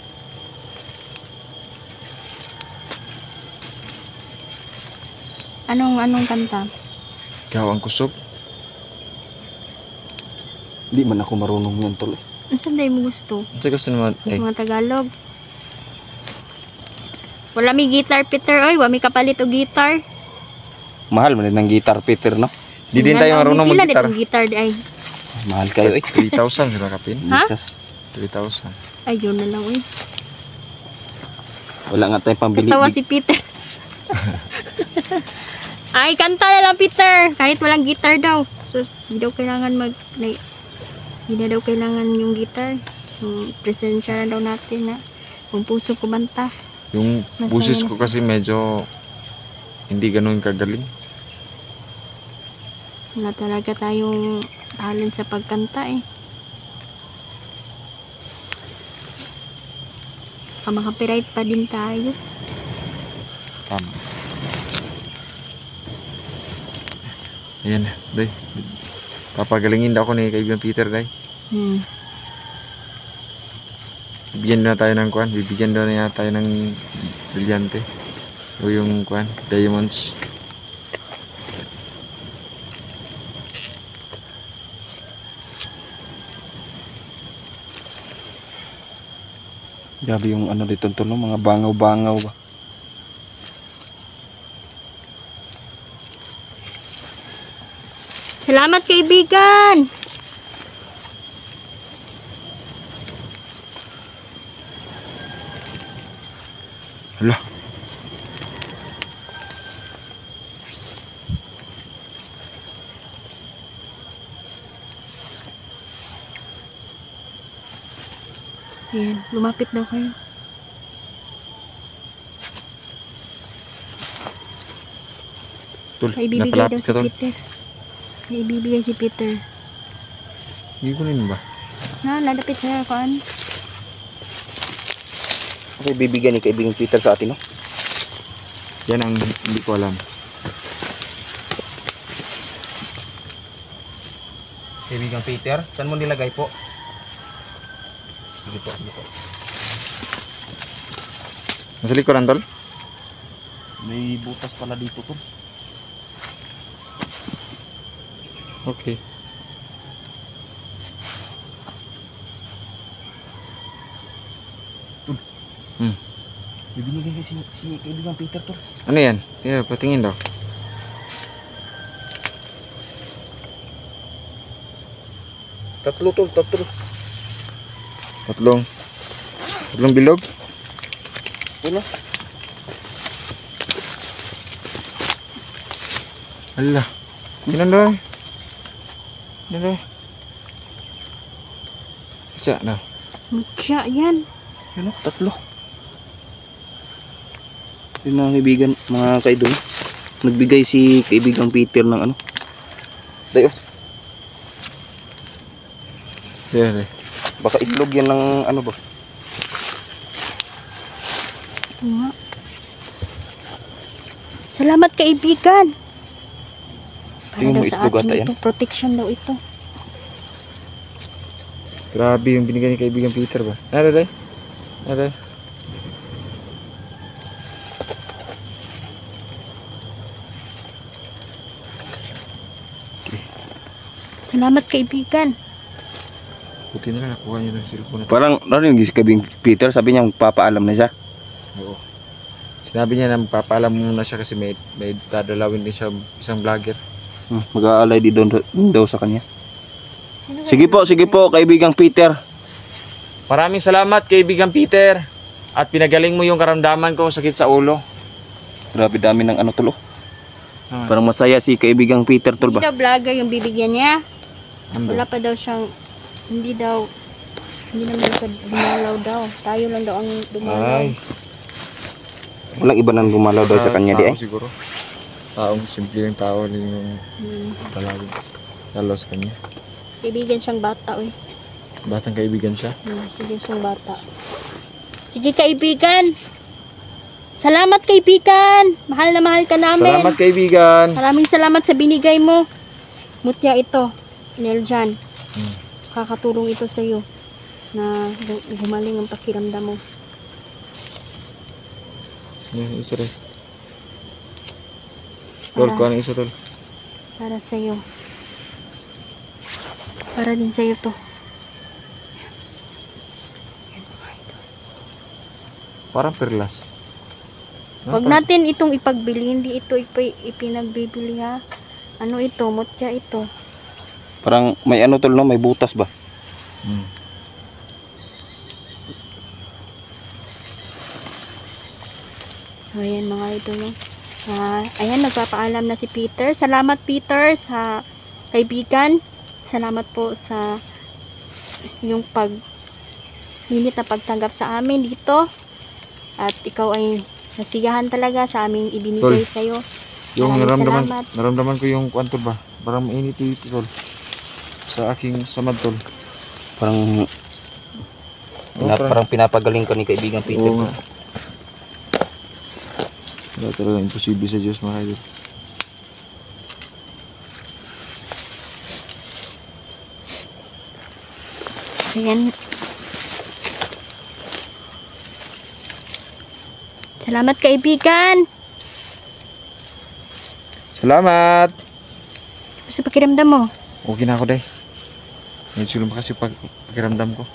Anong kanta? Ikaw ang kusog. Hindi man ako marunong yan, tol. Ano saan mo gusto? Ano gusto naman? Ay, Mga Tagalog. Wala may guitar, Peter. Oy, wala may kapalit o guitar. Mahal man din ng guitar, Peter, no? di din tayo marunong Pila mag-gitar. nitong guitar di ay. Mahal kayo, eh. 3,000 sila kapin. Ha? Jesus. 3,000. Ayun na lang, oy. Wala nga tayong pambili. Katawa si Peter. Ay, kanta na lang, Peter. Kahit walang guitar daw. So, hindi daw kailangan hindi na daw kailangan yung guitar. Presensya na daw natin na kung puso kumanta. Yung Masaya busis na ko siya. kasi medyo hindi ganun kagaling. Wala talaga tayong talent sa pagkanta eh. Makapiright pa din tayo. Tama. Ayan, Day. Papagalingin daw ako ni kaibigan Peter, Day. Bibigyan na tayo ng kuan, bibigyan daw niya tayo ng brilyante. O yung kuan, diamonds. Grabe yung ano dito, tol, no? Mga bangaw-bangaw ba? Salamat, kaibigan! Hala. Ayan, lumapit daw kayo. Tol, May ibibigay daw napalapit si ka, Tol. Peter. May ibibigay si Peter. Hindi ko rin ba? Na, lalapit sa kuan. Okay, bibigyan ni kaibigang Peter sa atin, no? Yan ang hindi ko alam. Kaibigang Peter, saan mo nilagay po? Sige po, sige po. Nasa likuran, tol? May butas pala dito, tol. Okay. Bibinigay kasi si kaibigang Peter, tol. Ano yan? Tingnan, patingin daw. Tatlo, tol, tatlo. Tatlong bilog? Wala. Ala. Ganun daw. Ganun daw. Isa na. Mutya yan. Yan, no? Tatlo. Yung mga kaibigan, mga kaidol, nagbigay si kaibigang Peter ng ano. Dayo, Yan, baka itlog yan ng ano ba? Ito nga. Salamat kaibigan. Para Tingin daw mo sa itlog ata atin yan? ito. Protection daw ito. Grabe yung binigay ni kaibigan Peter ba? Nada, day? Nada. Salamat kaibigan. Buti na lang nakuha niyo ng cellphone na. Parang narinig si kaibigang Peter, sabi niya magpapaalam na siya. Oo. Sinabi niya na magpapaalam muna siya kasi may dadalawin din siya isang vlogger. Mag-aalay din daw sa kanya. Sino Sige po, kaibigang Peter. Maraming salamat kaibigan Peter. At pinagaling mo yung karamdaman ko, sakit sa ulo. Grabe dami ng ano, tol. Ah. Parang masaya si kaibigang Peter, tol Hindi ba? daw vlogger yung bibigyan niya. Ando. Wala pa daw siyang, hindi naman daw dumalaw daw. Tayo lang daw ang dumalaw. Ay. Walang iba nang gumalaw daw sa kanya, di ay? Siguro. Taong simple yung tao din yung dalawin. Dalaw sa kanya. Kaibigan siyang bata, oy. Batang kaibigan siya. Sige siyang bata. Sige kaibigan. Salamat kaibigan. Mahal na mahal ka namin. Salamat kaibigan. Maraming salamat sa binigay mo. Mutya ito, Neljan. Kakatulong ito sa iyo na gumaling ang pakiramdam mo. Yan, isa rin. Tol, kuha ng isa tol. Para sa iyo. Para din sa iyo to. Parang perlas. Huwag natin itong ipagbili, hindi ito ipinagbibili ha. Ano ito? Mutya ito. Parang may ano, tol, no? May butas ba? So ayan mga ito no. Ayan, nagpapaalam na si Peter. Salamat Peter sa kaibigan. Salamat po sa yung minit na pagtanggap sa amin dito. At ikaw ay nasiyahan talaga sa aming ibinigay sa iyo. Yung Maraming salamat. naramdaman ko yung kwanto ba? Parang mainit dito tol. Sa aking samad tol. Parang parang pinapagaling ka ni kaibigan Peter. Oo nga. Wala talaga imposible sa Diyos mga idol. Ayan. Salamat kaibigan. Salamat! Sa pakiramdam mo. Okay na ako day. Medyo lumakas yung pakiramdam ko.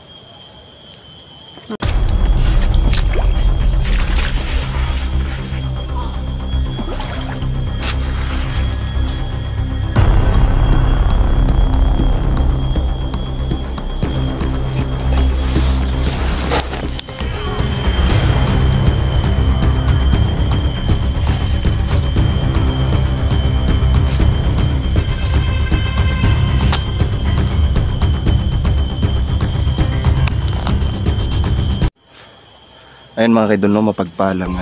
Ayun mga kaidol, no, mapagpalang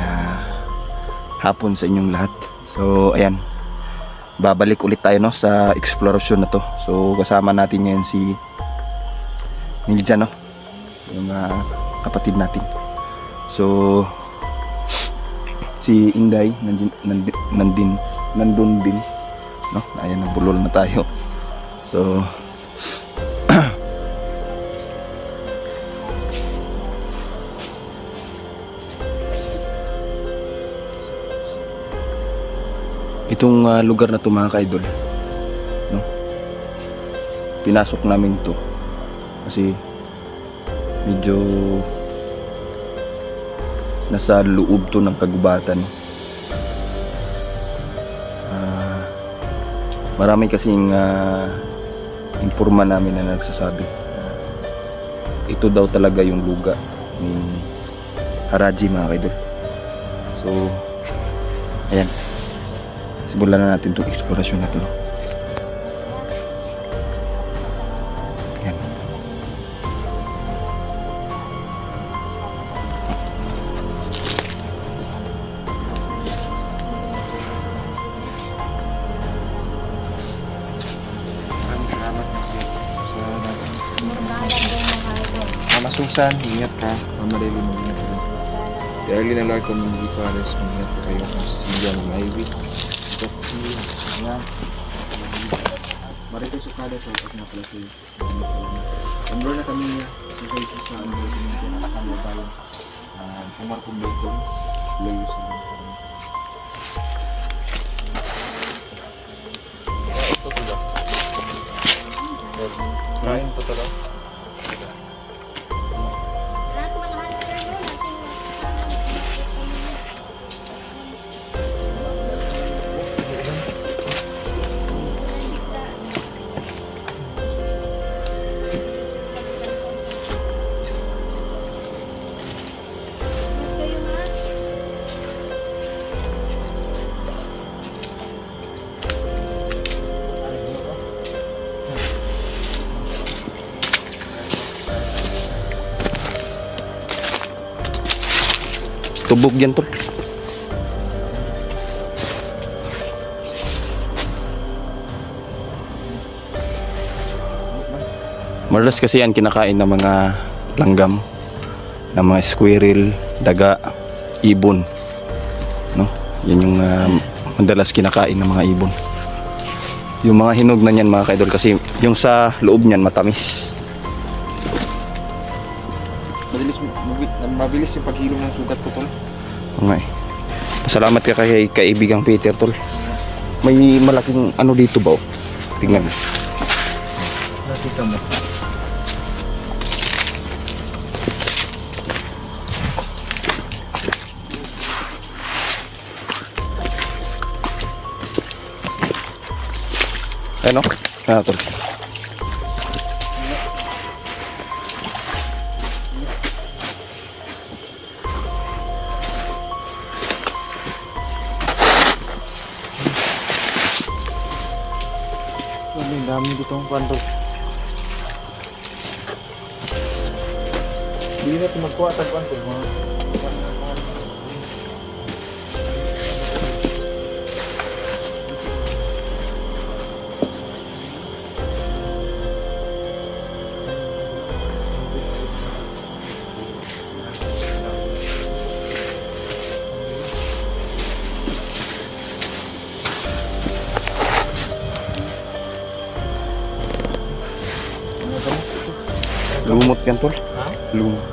hapon sa inyong lahat. So ayan, babalik ulit tayo, no, sa eksplorasyon na to. So kasama natin ngayon si Nilja, no? Yung kapatid natin. So, si Inday nandun din, no? Ayan, nabulol na tayo. So, itong lugar na to mga ka-idol, no? Pinasok namin to kasi medyo nasa loob to ng kagubatan. Marami kasing imporma namin na nagsasabi ito daw talaga yung lugar ni Haraji mga kaidol. So ayan, simulan na natin itong eksplorasyon na ito, no? Ayan. Mama Susan, ingat ka. Mama Rely, ingat ka. Kaya Arlene Alar, Community Pares, ingat ka kayo. Siya ng Ivy. Kasi, ayan. Marito Sukada, shout out na pala si Enroll na kami niya. Sukay sa ano, nakakalaw tayo. Umar Kumbelton, layo sa mga. Ito tuloy. Kain to tuloy. Tubog yan, tol. Madalas kasi yan kinakain ng mga langgam, ng mga squirrel, daga, ibon, no? Yan yung madalas kinakain ng mga ibon. Yung mga hinog na yan mga kaidol, kasi yung sa loob niyan matamis. Mabilis yung paghilom ng sugat ko, tol. Okay. Salamat ka kay kaibigang Peter, tol. May malaking ano dito ba? Tingnan mo. Nakita mo. Ano? Tol. Ang dami dito ang kwanto. Hindi na ito magkuha tag kwanto. Lumot yan, tol. Ha? Lumot.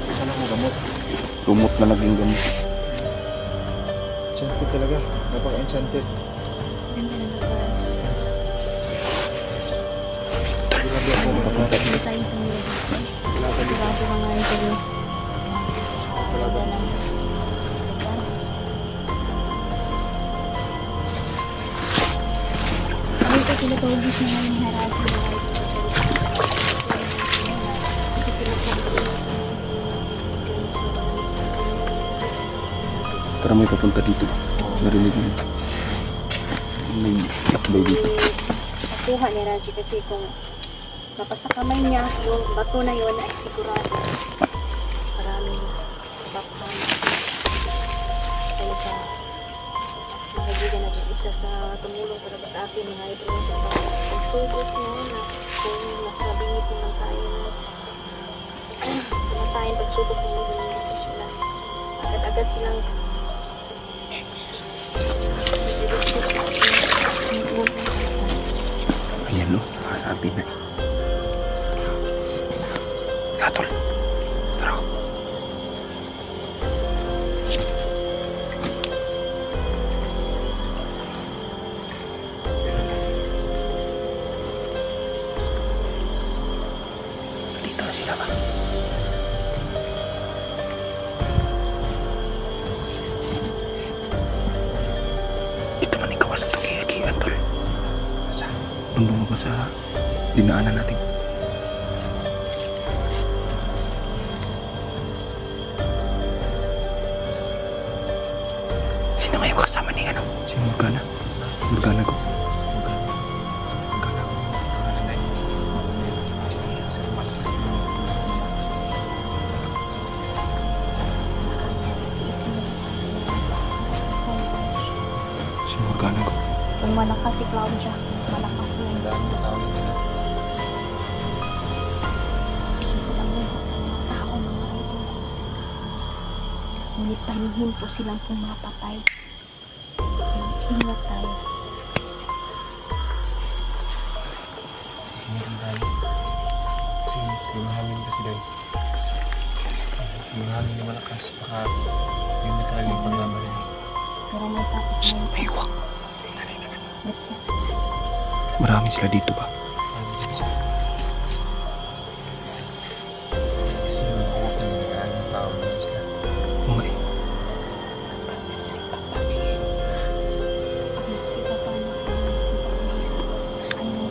Ano mo gamot? Lumot na naging gamot. Enchanted talaga. Napaka-enchanted. Grabe ako makapunta dito. Grabe mga ito. Ano ito kinatawagis na ng Haraji na Para may papunta dito. Narinig mo. May lakbay dito. kuha ni Raji kasi kung napasa kamay niya, yung bato na yun ay sigurado maraming bakhan sa lupa. Mga kaibigan natin is isa sa tumulong talaga sa atin mga idol sa pagsugod no, na kung masabi nito man tayo na tayo pagsugod ng mga sila agad-agad silang Ayan no, nakasabi na. Natol. Tara. Dito na sila ba? Ito man ikaw sa tugi-agian, tol. Nandun ba sa dinaanan natin? Sino nga yung kasama ni ano? Si Morgana? Morgana ko? Si Morgana ko? kung malakas si Claudia mas malakas yun isa lang yun sa mga tao mga idol ngunit pahinhin po silang pumapatay ingat tayo Kasi yung hangin kasi dahil yung hangin na malakas baka yun na talaga yung paglaban niya. pero may tapos Shh, na may iwak. Marami sila dito ba? Kasi yung mga nag-aan yung tao na sila. Oo nga eh. at least kita pa na ano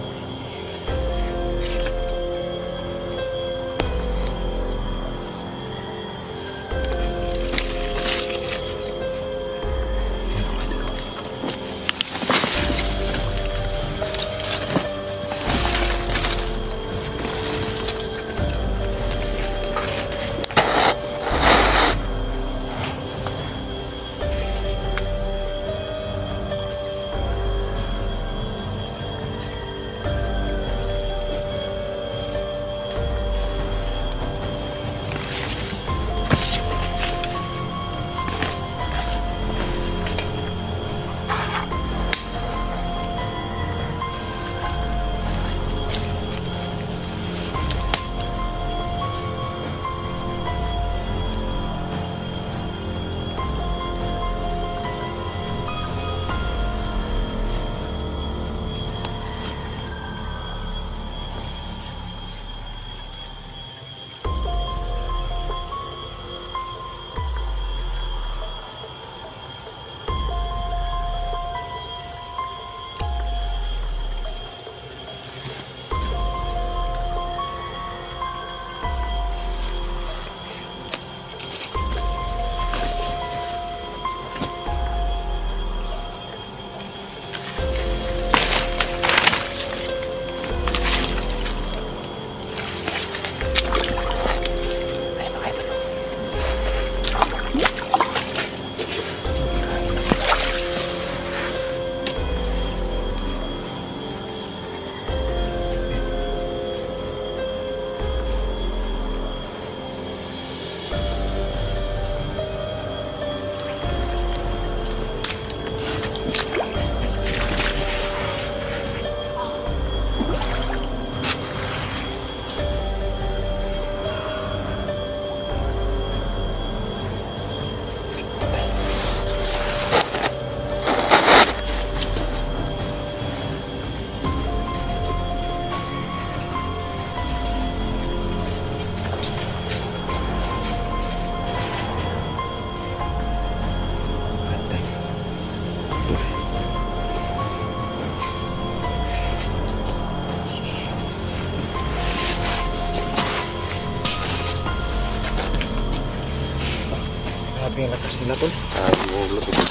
Grabe yung lakas nila tol. Huwag lang ito.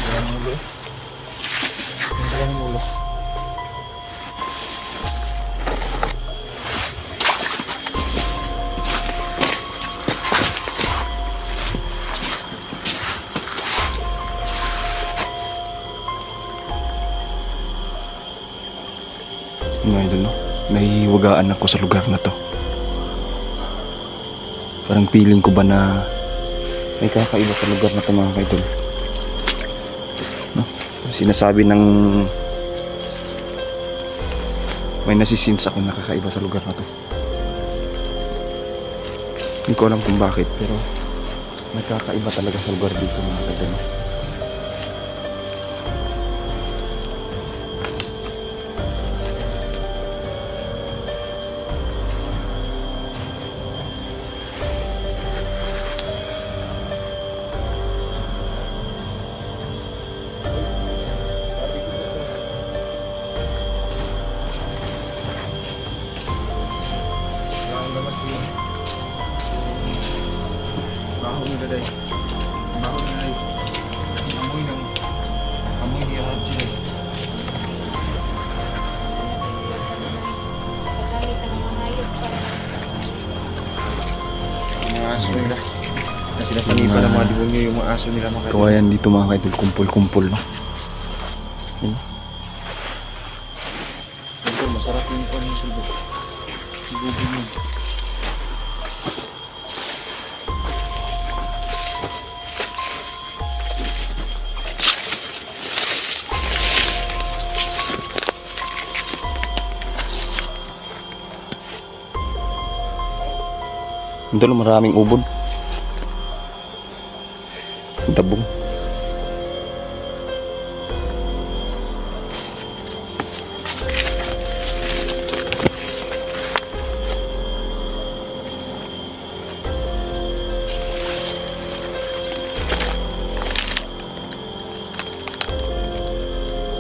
Yan ang ulo eh. Yan ang ulo. mga idol, no? Nahihiwagaan ako sa lugar na to. Parang feeling ko ba na may kakaiba sa lugar na to mga idol, no? Sinasabi ng may nasisins ako na kakaiba sa lugar na to. Hindi ko alam kung bakit, pero may kakaiba talaga sa lugar dito mga idol. Aso nila. Kasi nasanipan ng mga demonyo yung mga aso nila mga Kawayan dito mga kaidol, kumpul-kumpul, no? ito, masarap yung panitulog. Ibubin mo. Ito maraming ubod. Dabong.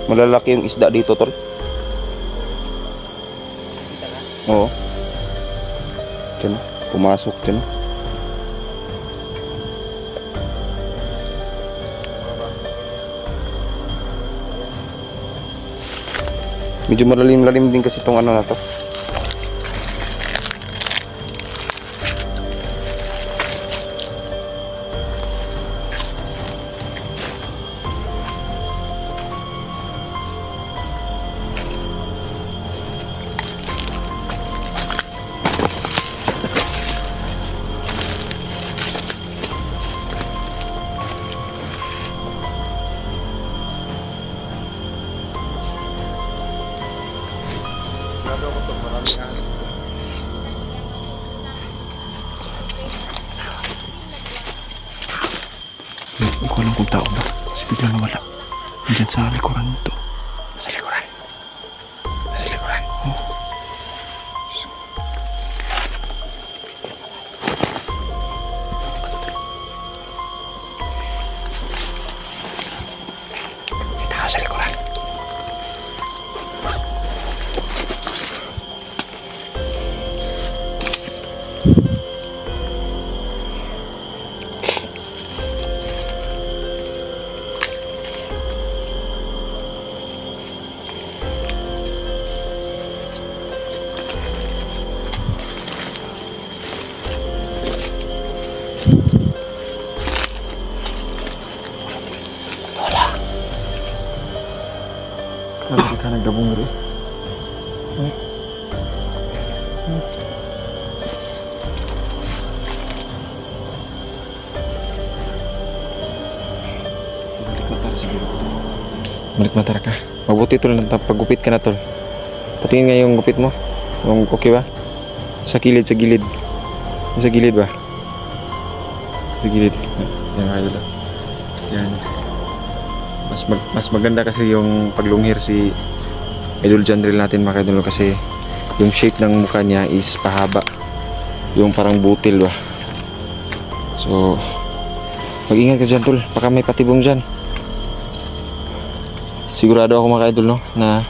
Malalaki yung isda dito, tol. Oo. Diyan, pumasok dyan. Medyo malalim-lalim din kasi itong ano na to. Hindi ko alam kung tao ba. Kasi biglang nawala. Nandiyan sa likuran nito. Sa likuran. Sa likuran. Oh. May tao sa likuran. Grabe ka nagdabong rin. Balik mata siguro ko. Balik mata ka. Mabuti tol, paggupit ka na tol. Patingin nga yung gupit mo. Yung okay ba? Sa gilid, sa gilid. Sa gilid ba? Sa gilid. Yan kayo lang. Yan. Mas maganda kasi yung paglunghir si Idol Jandrel natin mga idol, kasi yung shape ng mukha niya is pahaba, yung parang butil ba. So mag-ingat ka dyan tol, baka may patibong dyan. Sigurado ako mga idol, no, na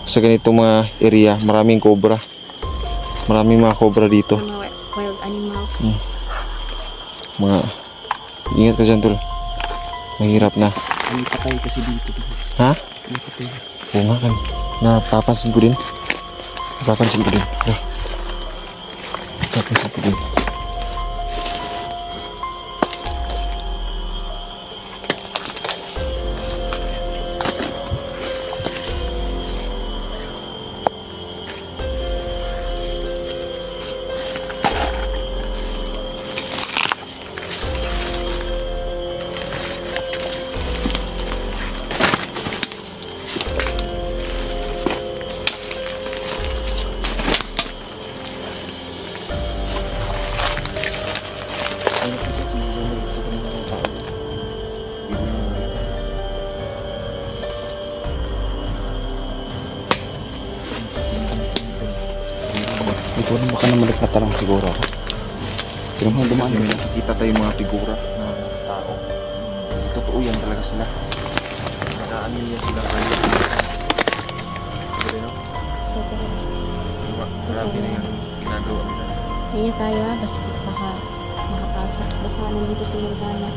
sa ganitong mga area maraming cobra, maraming mga cobra dito, Mga wild animals. mga ingat ka dyan tol, mahirap na. May patay kasi dito. Ha? May patay. Oo nga kan. Napapansin ko din. Napapansin ko din. Napapansin ko din. namalik na tarang siguro ako. Pero mga dumaan din. Nakikita tayo mga figura ng tao. Totoo yan talaga sila. Nakaano yan sila kaya. Pero no? Grabe na yung ginagawa nila. Kaya tayo baka makapasok. Baka nandito sa Morgana.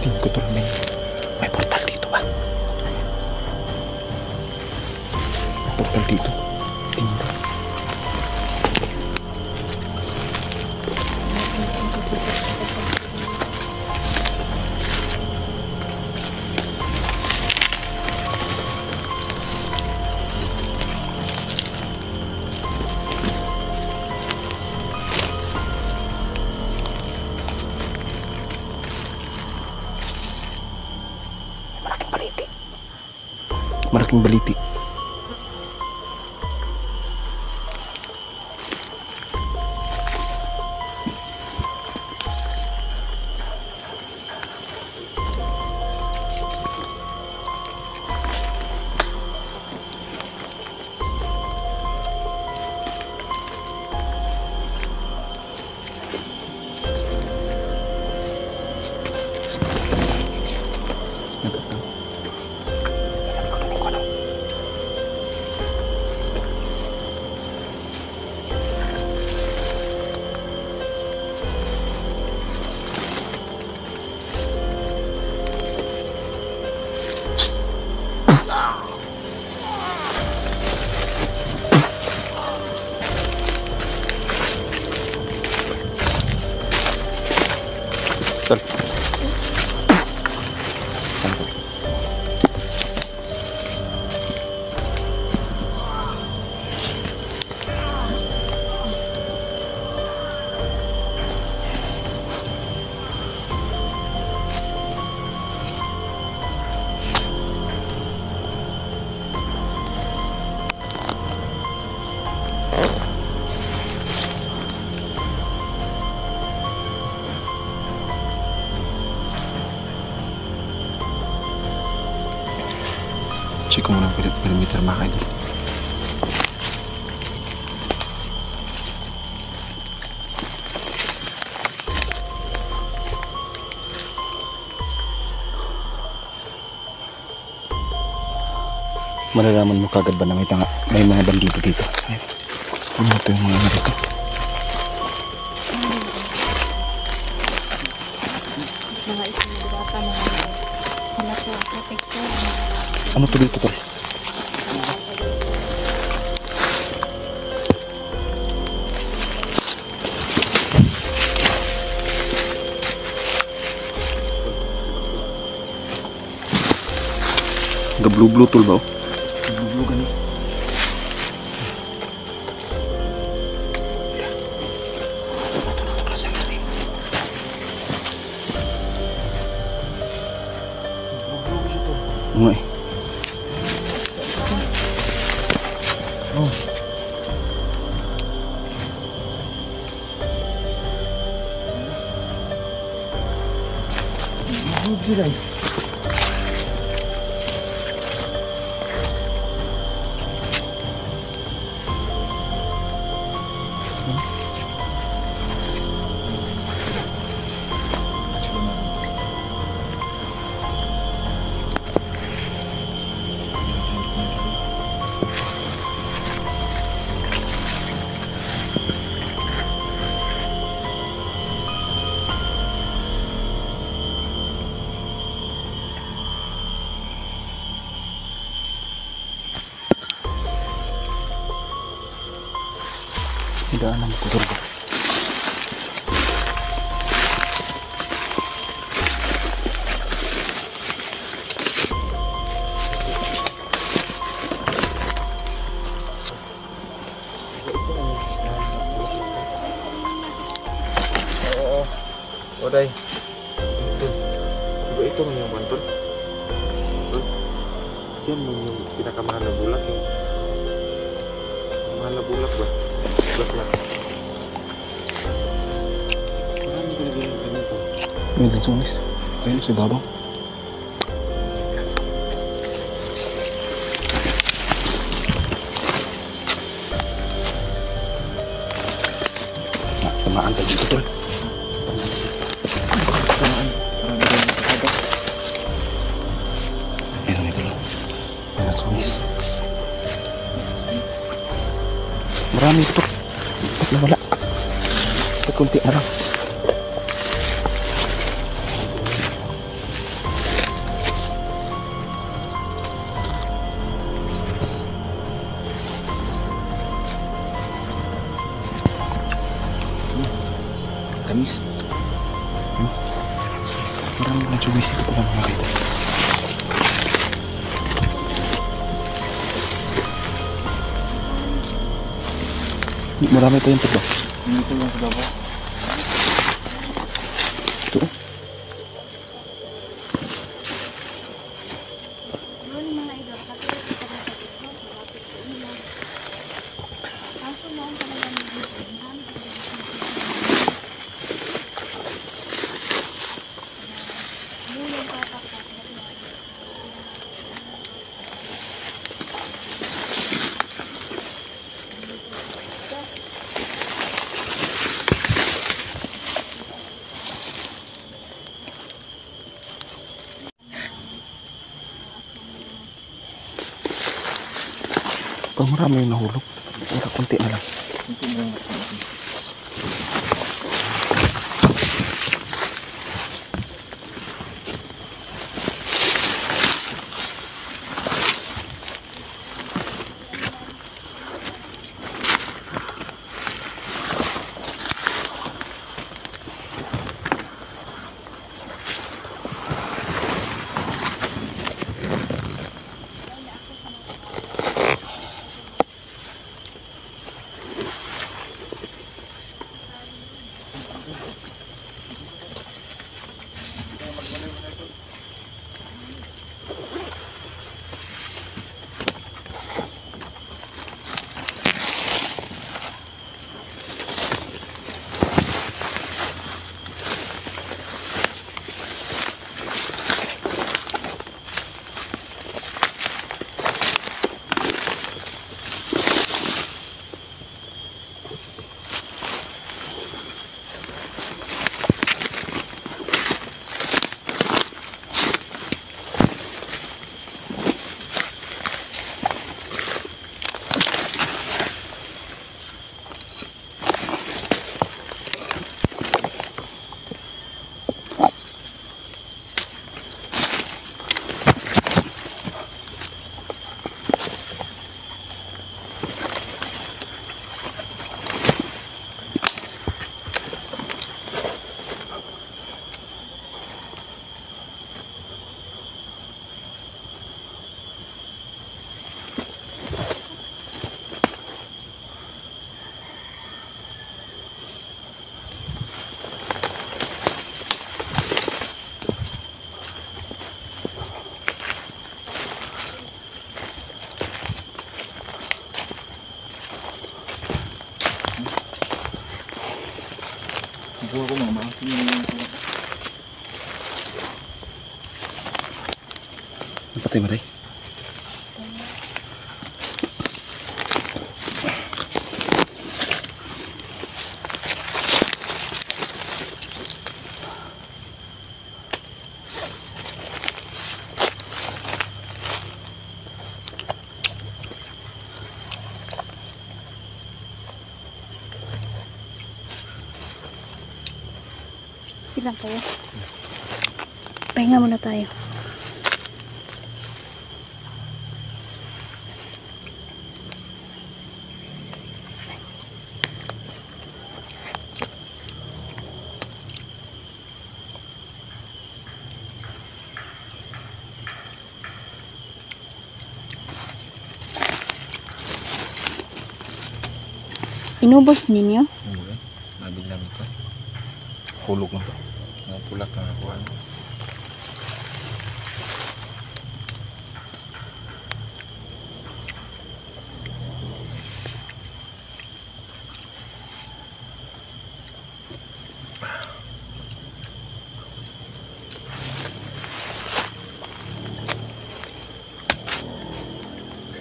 Tingin ko tol, may portal dito ba? May portal dito. Tingin ko. Malaking baliti. Tol. Check ko muna ang perimeter mga kaidol. Malalaman mo kagad ba na may mga bandido dito? Ayan. Ano ito yung mga narito? Mga isinagapa na sila po protektor. Ano to dito, tol? Gablu-blu tol ba? Gablu-blu gani. Oo eh. Oh. Daanan ko turbo. Oday. Ito man yung bantol. Yan man yung pinakamahal na bulak eh. Mahal na bulak ba? Bulak lang. Marami ko na yung ganito. May lansunis. Ayun si Babang. Tamaan tayo dito, tol. Ayun, may gulo. May lansunis. Marami ito. Ba't nawala? May kunti na lang. Kamis. Marami lang sumis ito lang makita. Marami pa yung tatlo. Dito lang sa baba. Ito. Pag marami yung nahulog, wala konti na lang. Buha ko mama. Napatay mo rin. Ilan tayo? Pahinga muna tayo. Inubos ninyo? Hindi. Nabili namin ito. Hulog na ito. Mga pulak na nakuha.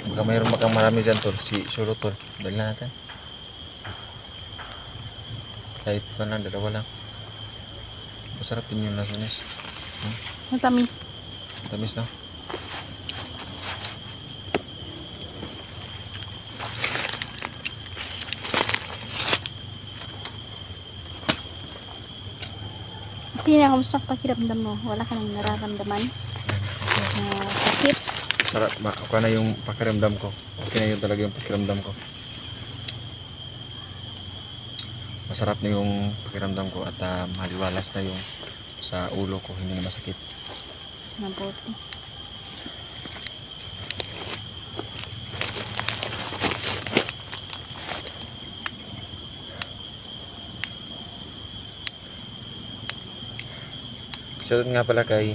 Baka mayroon makang marami dyan tol. Si Suro tol. Dali na natin. Kahit pa na, dalawa lang. Masarapin yung lasunis. Matamis. Tamis na. Pina, kamusta ang pakiramdam mo? Wala ka nang nararamdaman? Sakit? Sarap. Okay na yung pakiramdam ko. Okay na yun talaga yung pakiramdam ko. Masarap na yung pakiramdam ko at maliwalas na yung sa ulo ko. Hindi na masakit. Mabuti. Shoutout nga pala kay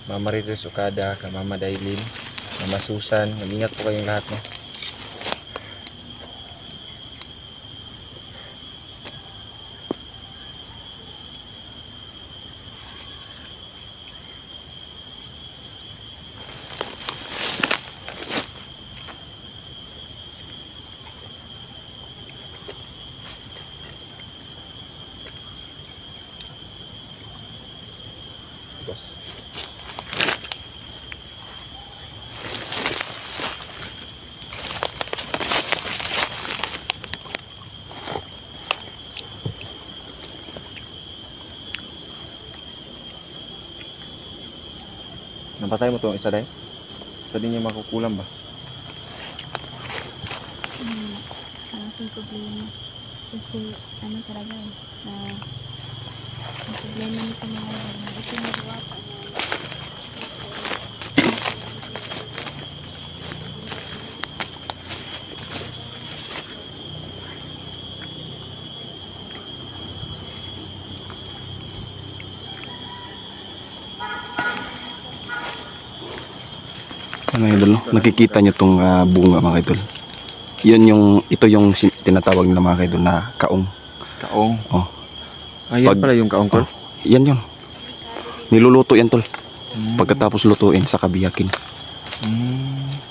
Mama Riris Okada, kay Mama Dailin, Mama Susan. Mag-ingat po kayong lahat, no? Boss. Napatay mo itong isa dahil? Isa din yung makukulam ba? Ang problema. Kasi ano talaga eh. Ang problema nito mga ito nagawa pa niya. Mga idol, no? Nakikita nyo itong bunga mga idol. Ito yung tinatawag nila mga idol na kaong. Kaong? Oh. Ayan pala yung kaong tol? Yan yun. Niluluto yan tol. Pagkatapos lutuin, saka biyakin.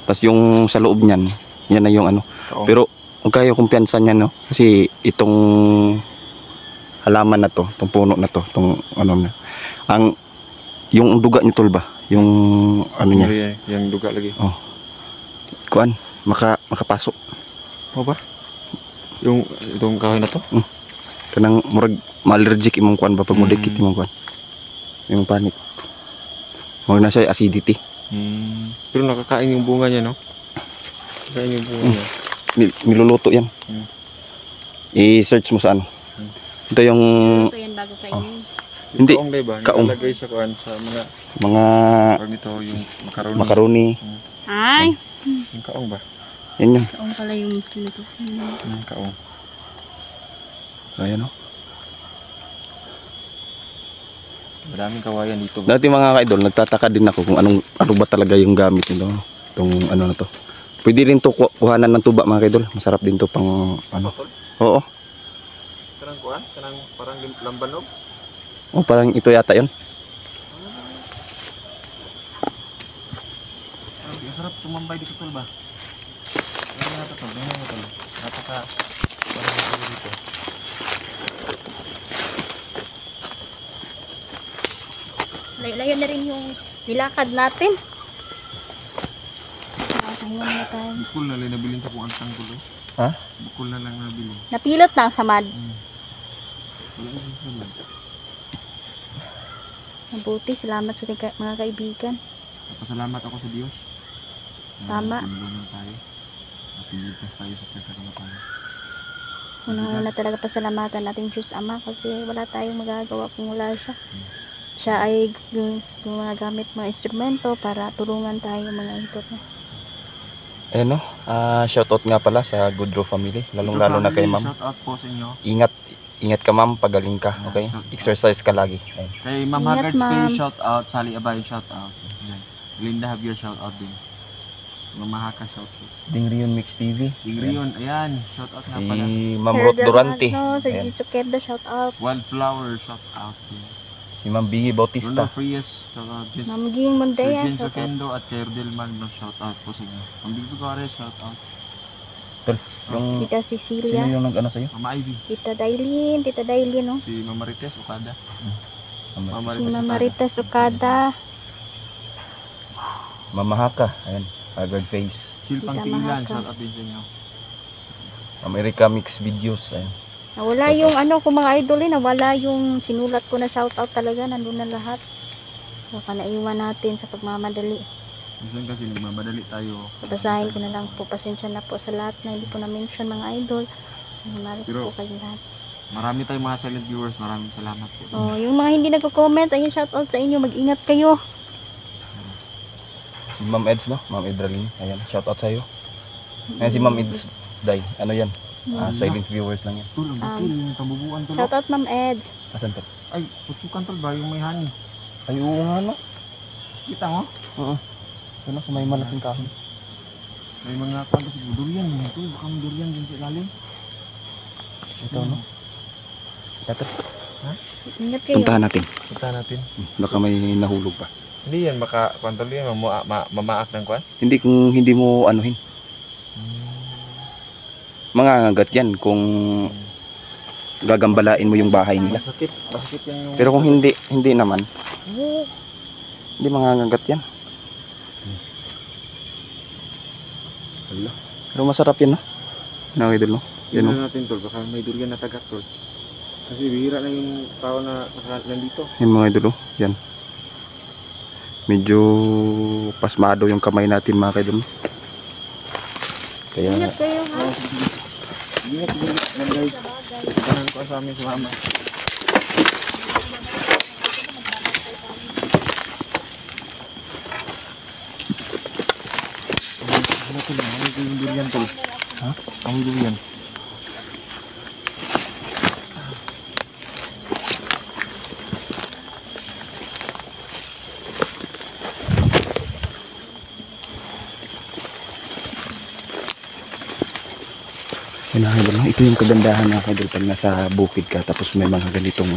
Tapos yung sa loob niyan, yan na yung ano. Kaong. Pero huwag kayo kumpiyansa niyan, no? Kasi itong halaman na to, itong puno na to, itong ano na. Yung duga niyo tol ba? Yung ano niya. Yung duga lagi. Oh. Kuan, makapasok. Ano ba? Yung itong kahoy na to? Kanang murag ma-allergic imong kuan ba pag mudikit imong kuan. Yung panit. Huwag na siya acidity. Pero nakakain yung bunga niya, no? Nakakain yung bunga niya. Niluluto yan. I-search mo sa ano. Ito yung Ito yan bago kainin. hindi, Kaong diba? kaong. Nakalagay sa kuan sa mga parang ito yung macaroni. macaroni. Ay! Yung kaong ba? Yan yun. Kaong pala yung sinuto. Kaong. Ayan o. Maraming kawayan dito. Dati mga ka-idol, nagtataka din ako kung ano ba talaga yung gamit nito. Itong ano na to. Pwede rin to kuhanan ng tuba mga ka-idol. Masarap din to pang ano. Oo. Kanang kuan? Kanang parang lambanog? Oh, parang ito yata yun. Masarap tumambay dito tol ba? Ano na ito tol? Ano na tol? Napaka parang ito dito. Layo na rin yung nilakad natin. Nakahinga na tayo. Bukol na lang nabilin sa kung ang tanggol eh. Ha? Bukol na lang nabilin. Napilot na ang samad. Wala na sa samad. Mabuti, salamat sa mga kaibigan. Pasalamat ako sa Diyos. Tama. Tulungan tayo. At iligtas tayo sa pagkakamatayan. Unang-una talaga pasalamatan natin Diyos Ama kasi wala tayong magagawa kung wala siya. Siya ay gumagamit mga instrumento para tulungan tayo mga ito. Ayan no, shoutout nga pala sa Goodrow family, lalong-lalo na kay ma'am. Shout out po sa inyo. Ingat ka ma'am, pagaling ka, okay? Exercise ka lagi. Ayan. Kay Ma'am Ingat, Haggard Space, ma'am. shout out. Sally Abay, shout out. Yan. Linda Javier, shout out din. Mama Haka, shout out. Ding Rion Mix TV. Ding Rion, ayan, shout out nga pala. Si Ma'am Ruth Durante. Sir Ayan. Jinso Queda, shout out. Wildflower, shout out. Si Ma'am Biggie Lolo Bautista. Frias, shout out. Ma'am Ging Mondea, Sir Jenso shout out. Kendo at Kay Delman, no, shout out po sa inyo. Ang Big Bugare, shout out. Tol, yung Tita sino Cecilia, yung nag-ano sa'yo? Mama Ivy, Tita Dailin, no? si Mama Marites Okada. Mama Si Marites Mama Okada. Ritas Okada, Mama Haka. Ayan, Haggard Face. Silpang Tita Piilan, Mahaka. shout out din sa inyo. America Mix Videos. Ayan. nawala yung ano ko mga idol nawala yung sinulat ko na shout out talaga, nandun na lahat. Baka naiwan natin sa pagmamadali. Minsan kasi nagmamadali tayo. Basahin ko na lang po, pasensya na po sa lahat na hindi po na-mention mga idol. Maraming Pero- po kayo lahat. Marami tayong mga silent viewers, maraming salamat po. Oh, yung mga hindi nagko-comment, ayun shout out sa inyo, mag-ingat kayo. Si Ma'am Eds, no? Ma'am Edralyn. Ayan, shout out sa'yo. Ayan si Ma'am Eds. Day, ano yan? Silent viewers lang yan. Tulong, yung kabubuan to. Shout out Ma'am Ed. Asan to? Ay, pusukan tol ba yung may honey? Ay, oo nga, no? Kita mo? Oo. Ano, sa may malaking kahoy. May mga kwento si durian mo ito. Baka may durian din sa ilalim. Ito, no? Ito. Ingat kayo. Puntahan natin. Punta natin. Baka may nahulog pa. Hindi yan, baka kwento yan, mamaak ng kwan. Hindi kung hindi mo anuhin. Mangangagat yan kung gagambalain mo yung bahay nila. Masakit yan yung... Pero kung hindi naman, hindi mangangagat yan. Hala. Pero masarap yan, no? Nakidol, no? Yan, no? Tignan natin tol, baka may durian na tagak tol. Kasi bihira na yung tao na nandito. Yan mga idol, oh. Yan. Medyo pasmado yung kamay natin mga kaidol. Kaya Ingat kayo ha. Ingat, guys. Kanan ko sa amin sumama. Ano tol, ano yung durian tol? Ha? Ang durian. yan mga idol, no? Ito yung kagandahan mga kaidol pag nasa bukid ka tapos may mga ganitong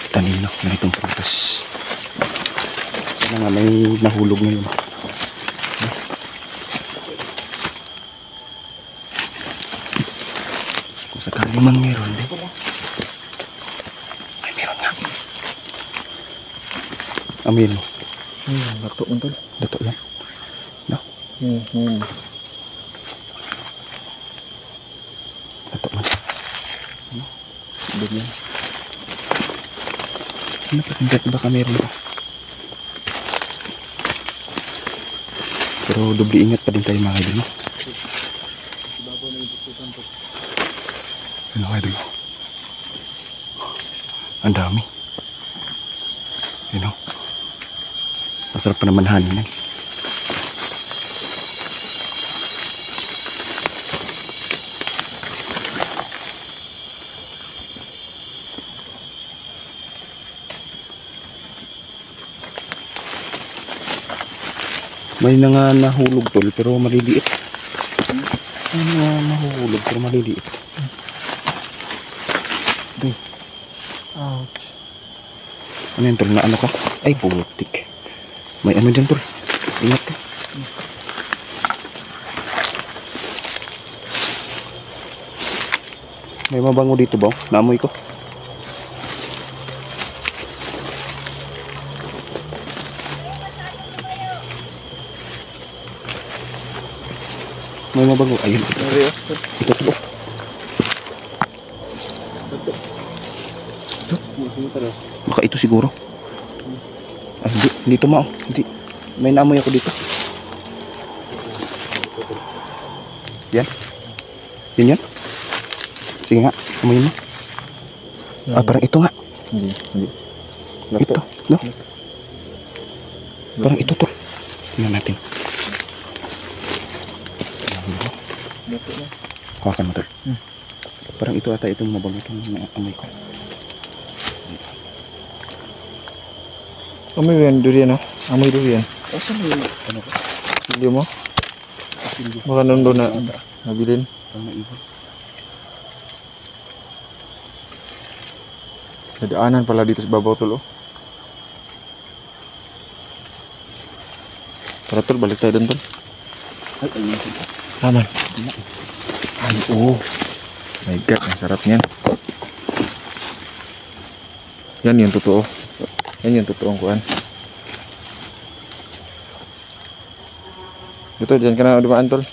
tanim, no? Ganitong prutas. Sana nga may nahulog ngayon. Kung sakali man meron, di. Ay, meron nga. Amin mo. Dato mo tol. Dato yan. No? Dato man. Ano? Doon yan. Ano pa? Baka meron pa. Pero doble ingat pa din tayo mga idol, no? Ano mga idol? Ang dami. Yun, no? Masarap pa naman hanin yan. May nga nahulog tol pero maliliit. May nga nahulog pero maliliit. Doy. Ouch. Ano yan tol? Na ano ka? Ay putik. May ano dyan tol. Ingat ka. May mabango dito ba? Naamoy ko. May mabango. Ayun. Ito to. Baka ito siguro. Ah, hindi. Hindi tumao. Hindi. May naamoy ako dito. Yan. Yun yan. Sige nga. Amoy mo. Ah, parang ito nga. Hindi. Ito. No? Parang ito to. Tingnan natin. Dito na. Hawakan mo tol. Parang ito ata itong mabango itong amoy ko. Amoy yan, durian ha? Amoy durian. Saan yung ano ko? Silyo mo? Silyo. Baka nandun na nabilin. Ang naibon. Nadaanan pala dito sa babaw tol oh. Tara tol, balik tayo dun tol. Ay, ayun ito. Aman. Ay, oh. My God, ang sarap niyan. Yan yung totoo. Yan yung totoong kuan. Ito, dyan ka na dumaan tol.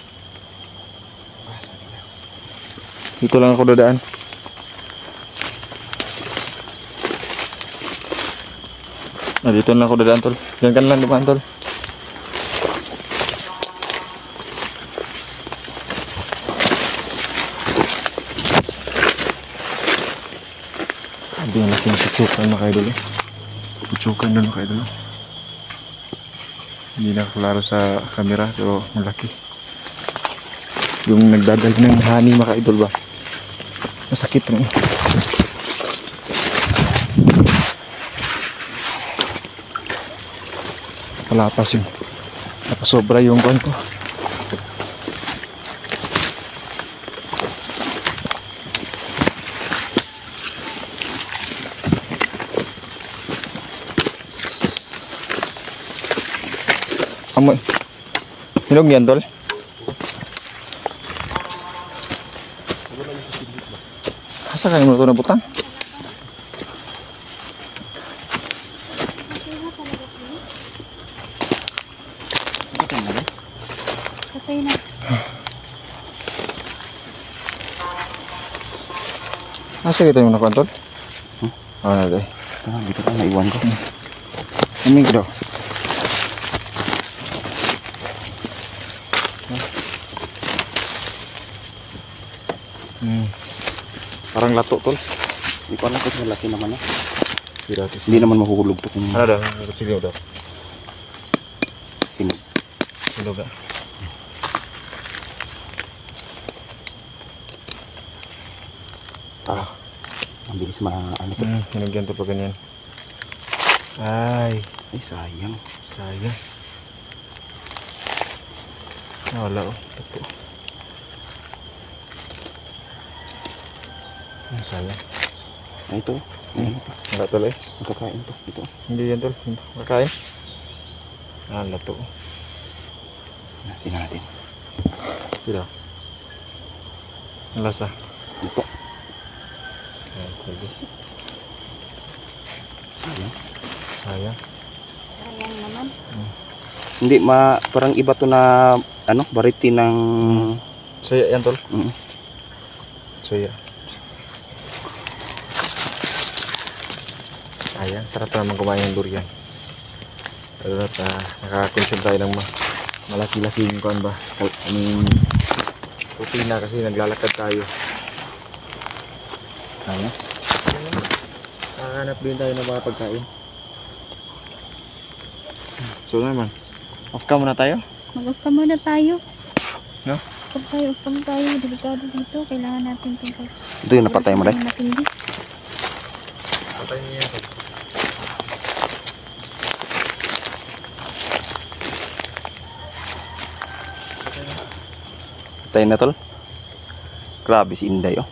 Dito lang ako dadaan. Dito lang ako dadaan tol. Dyan ka na lang dumaan tol. Hindi na natin susukan mga kaidol. Susukan doon mga kaidol. Hindi na klaro sa camera pero malaki. Yung nagdadag ng honey mga kaidol ba? Masakit rin. Palapas yun. Napasobra yung kuwan ko. Amoy. Hinog yan, tol? Asa kayo mo ito nabutan? Patay na. Asa kita yung nakuha, tol? Ah, naday. Dito ka naiwan ko. Aming daw. Parang lato, tol. Hindi ko alam kung malaki naman eh. Gratis. Hindi naman mahuhulog to kung Ano daw? Sige daw. hinog. Hinog ah. Ang bilis ano to. Hinog yan to pag ganyan. Ay, Ay, sayang. sayang. Wala oh. Ito. Sayang. Ay, ito. Ayun pa. Wala tol eh. Magkakain to. Ito. Hindi yan tol. Makain. Ah, lato. Tingnan natin. Sila. Ang lasa. Ito. Ayan, sige. Sayang. Sayang. Sayang naman. Hindi, parang iba to na, variety ng, Saya yan tol. Saya. Ayan, sarap naman kumain ng durian. Pero nakakonsume tayo ng malaki-laking kuan ba? Rutina kasi naglalakad tayo. sayang. Nakahanap din tayo ng mga pagkain. So naman, off ka muna tayo. Mag-off ka muna tayo. No? Off tayo. Delikado dito. Kailangan natin itong Ito yung napatay mo rin. matindi. Patay niya yan. Patay na tol. Grabe si Inday oh.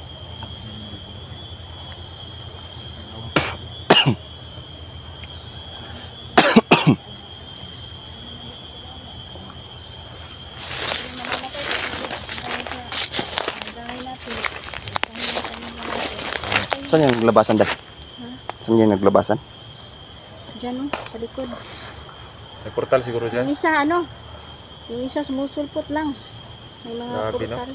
Saan yung naglabasan dahil? Saan yung naglabasan? Diyan sa likod. May portal siguro dyan. Yung isa sumusulpot lang. May mga Grabe, no? portal.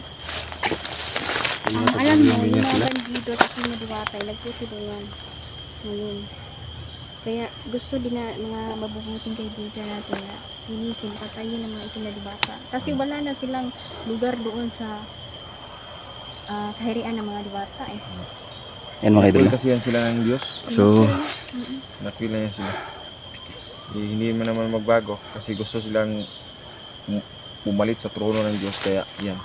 Alam mo, yung mga bandido at yung diwatay, nagputi doon yan. Ngayon. Kaya gusto din na mga mabubuting kaibigan natin na linisin, patayin ng mga itim na diwata. Kasi wala na silang lugar doon sa kahirian ng mga diwata eh. Yan mga idol. Kasi yan sila ng Diyos. So, Nakil na yan sila. Hindi mo naman magbago kasi gusto silang pumalit sa trono ng Diyos. Kaya yan.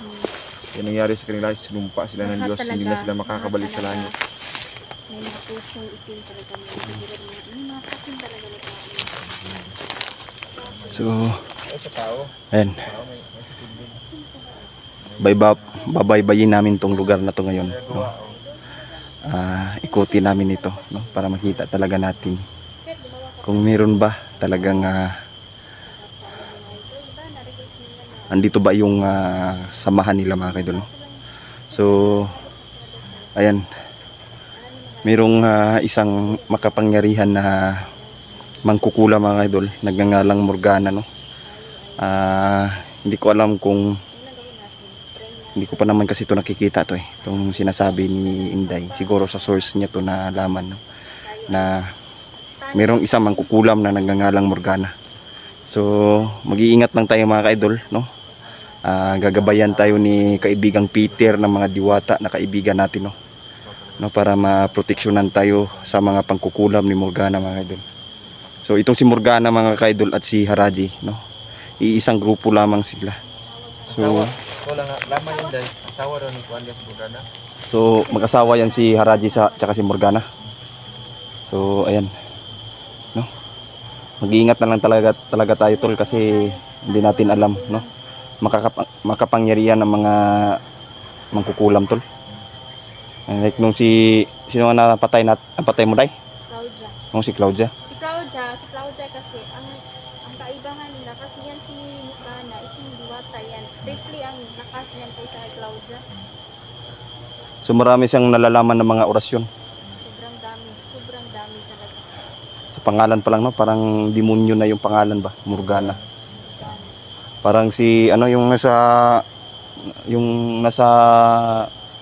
Yan nangyari sa kanila, sinumpa sila ng Diyos, hindi na sila makakabalik sa langit. May mga pusong itim talaga. May mga patin talaga na tao. So, Ay, sa tao. ayan. Babaybayin namin tong lugar na to ngayon. No? Ikutin namin ito, no? Para makita talaga natin kung meron ba talagang andito ba yung samahan nila mga kaidol, no? So ayan, merong isang makapangyarihan na mangkukula mga kaidol, nagngangalang Morgana, no? Hindi ko alam kung hindi ko pa naman kasi ito nakikita to itong sinasabi ni Inday. Siguro sa source niya to na laman, no? Na merong isang mangkukulam na nagngangalang Morgana. So mag-iingat lang tayo mga kaidol, no? Gagabayan tayo ni kaibigang Peter ng mga diwata na kaibigan natin, no? Para maproteksyonan tayo sa mga pangkukulam ni Morgana mga kaidol. So itong si Morgana mga kaidol at si Haraji, no? Iisang grupo lamang sila. So Wala nga, laman yun dahil asawa daw ni Juan Diaz Morgana. So mag-asawa yan si Haraji tsaka si Morgana. So ayan, no? Mag-iingat na lang talaga tayo tol, kasi hindi natin alam, no? Makapangyarihan ng mga mangkukulam tol. Like nung sino nga napatay mo day? Claudia. Nung si Claudia. Si Claudia kasi ang kaibahan nila kasi yan si Morgana, itong diwata yan. Briefly ang lakas niyan kaysa kay Claudia. So marami siyang nalalaman ng mga orasyon. Sobrang dami talaga. Sa pangalan pa lang, no? Parang demonyo na yung pangalan ba? Morgana. Parang si ano yung nasa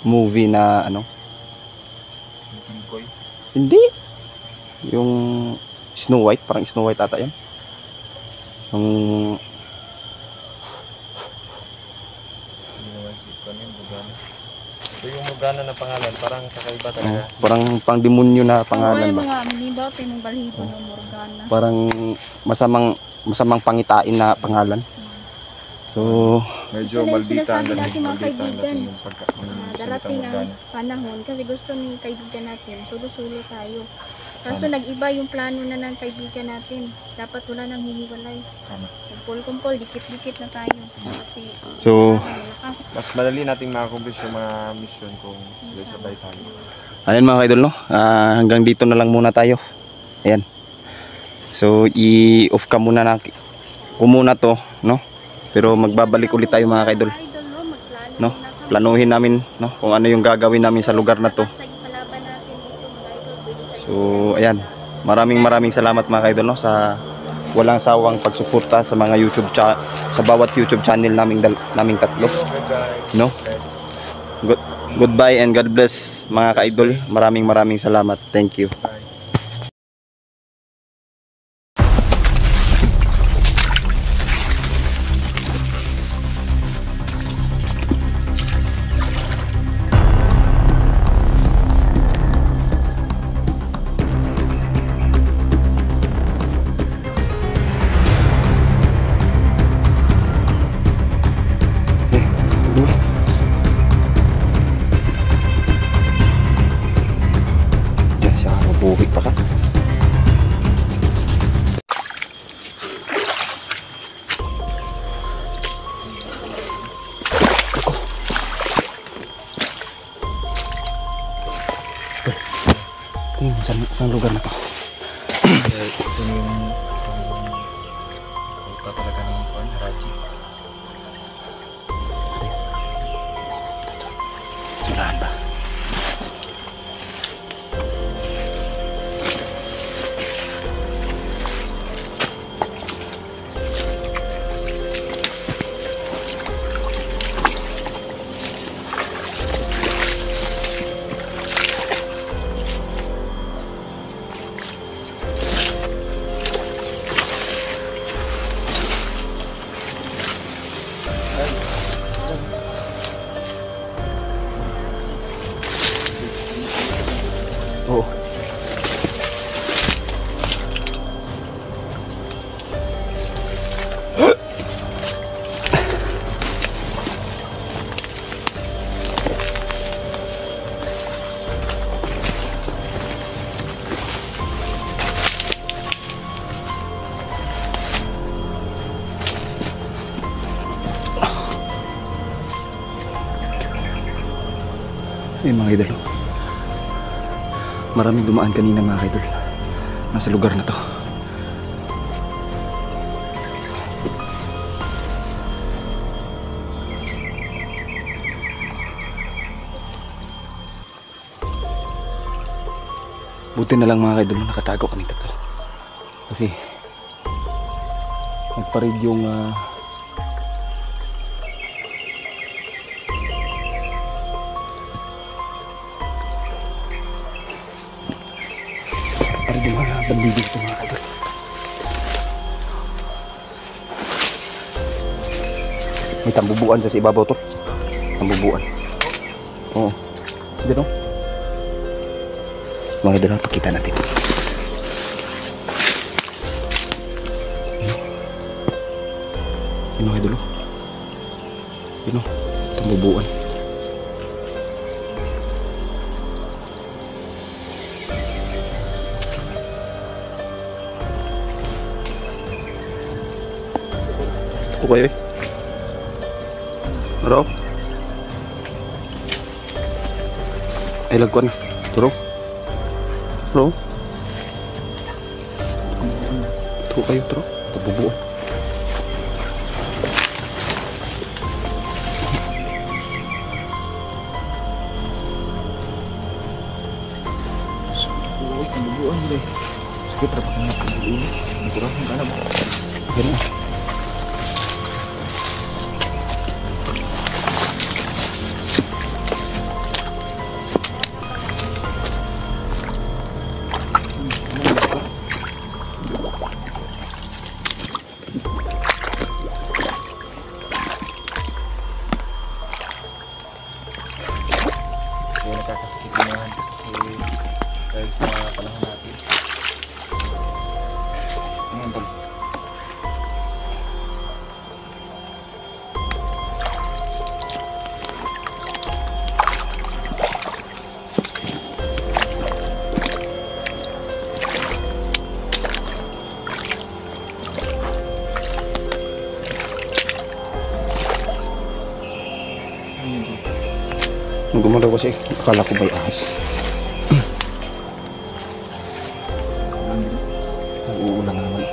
movie na ano? Hindi. Yung Snow White, parang Snow White ata yan. Yung So yung Morgana na pangalan, parang kakaiba talaga. parang pang demonyo na pangalan ba? Mga minibaw tayo mong balhibo ng Morgana. Parang masamang pangitain na pangalan. So Medyo Ito na yung maldita ang sinasabi natin, mga maldita ang kaibigan. dating yung Darating salitang ang Morgana. panahon kasi gusto ng kaibigan natin, sulo-sulo tayo. Kaso nag-iba yung plano na ng kaibigan natin. Dapat wala nang hiniwalay. Tama. Kumpol-kumpol, dikit-dikit na tayo. Kasi So, malakas. Mas madali nating ma-accomplish yung mga mission kung sabay tayo. ayun mga kaidol, no? Hanggang dito na lang muna tayo. Ayan. So i-off ka muna na ko muna to, no? Pero magbabalik ulit tayo mga kaidol, no? Planuhin namin, no, kung ano yung gagawin namin sa lugar na to. So ayan, maraming salamat mga kaidol, no, sa walang sawang pagsuporta sa mga sa bawat YouTube channel naming tatlo, no? Goodbye and God bless mga kaidol. Maraming salamat. Thank you. Buhit pa ka. Saan lugar na to? Ito yung ruta talaga ng Juan Haraji. Sinahan ba? Oo. Ayun mga idol. Maraming dumaan kanina mga idol. Nasa lugar na to. Buti na lang mga idol nakatago kami tatlo. Kasi nagparid yung parid yung mga bandido ito mga idol. May tambubuan sa ibabaw to. Tambubuan. Oo. Diyan o. Mga idol, pakita natin. Yun mga idol. Yun o. Tambubuan. Ito kayo eh. Araw. Ay lagkuan na. Turo. Turo. Turo kayo, turo. Tabubuan. Tabubuan deh. Sige, para pakai tabubuan. Kurang ka na ba? Ganun. So nakakasakit naman kasi dahil sa panahon natin. Ayan tol. Gumalaw kasi akala ko may ahas. Nag-uulan naman.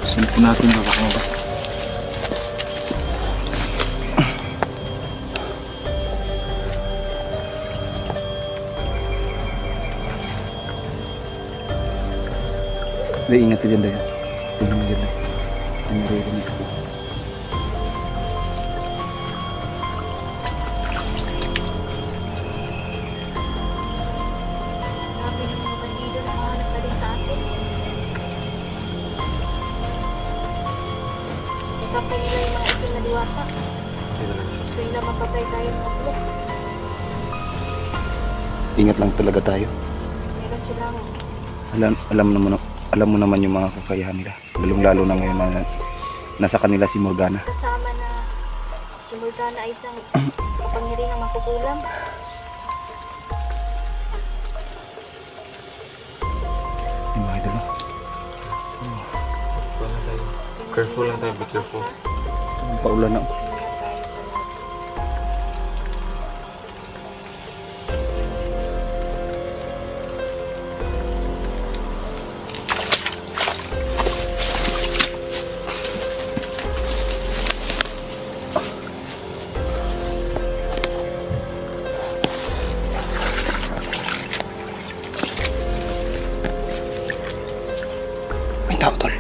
Silip natin makakabas. Dahil ingat ka dyan dahil. Tingnan mo dyan dahil. Tingnan mo. Sabi ng mga bandido na mahanap na din sa atin. Ikapin nila yung mga itim na diwata. Gusto nila mapatay tayo ng tatlo. Ingat lang talaga tayo. Meron silang Alam mo naman yung mga kakayahan nila. Lalong-lalo na ngayon na nasa kanila si Morgana. kasama na si Morgana ay isang kapangyarihang mangkukulam. Yung mga idol. Careful lang tayo, be careful. Paulan na. Ingat tayo palagi. May tao tol.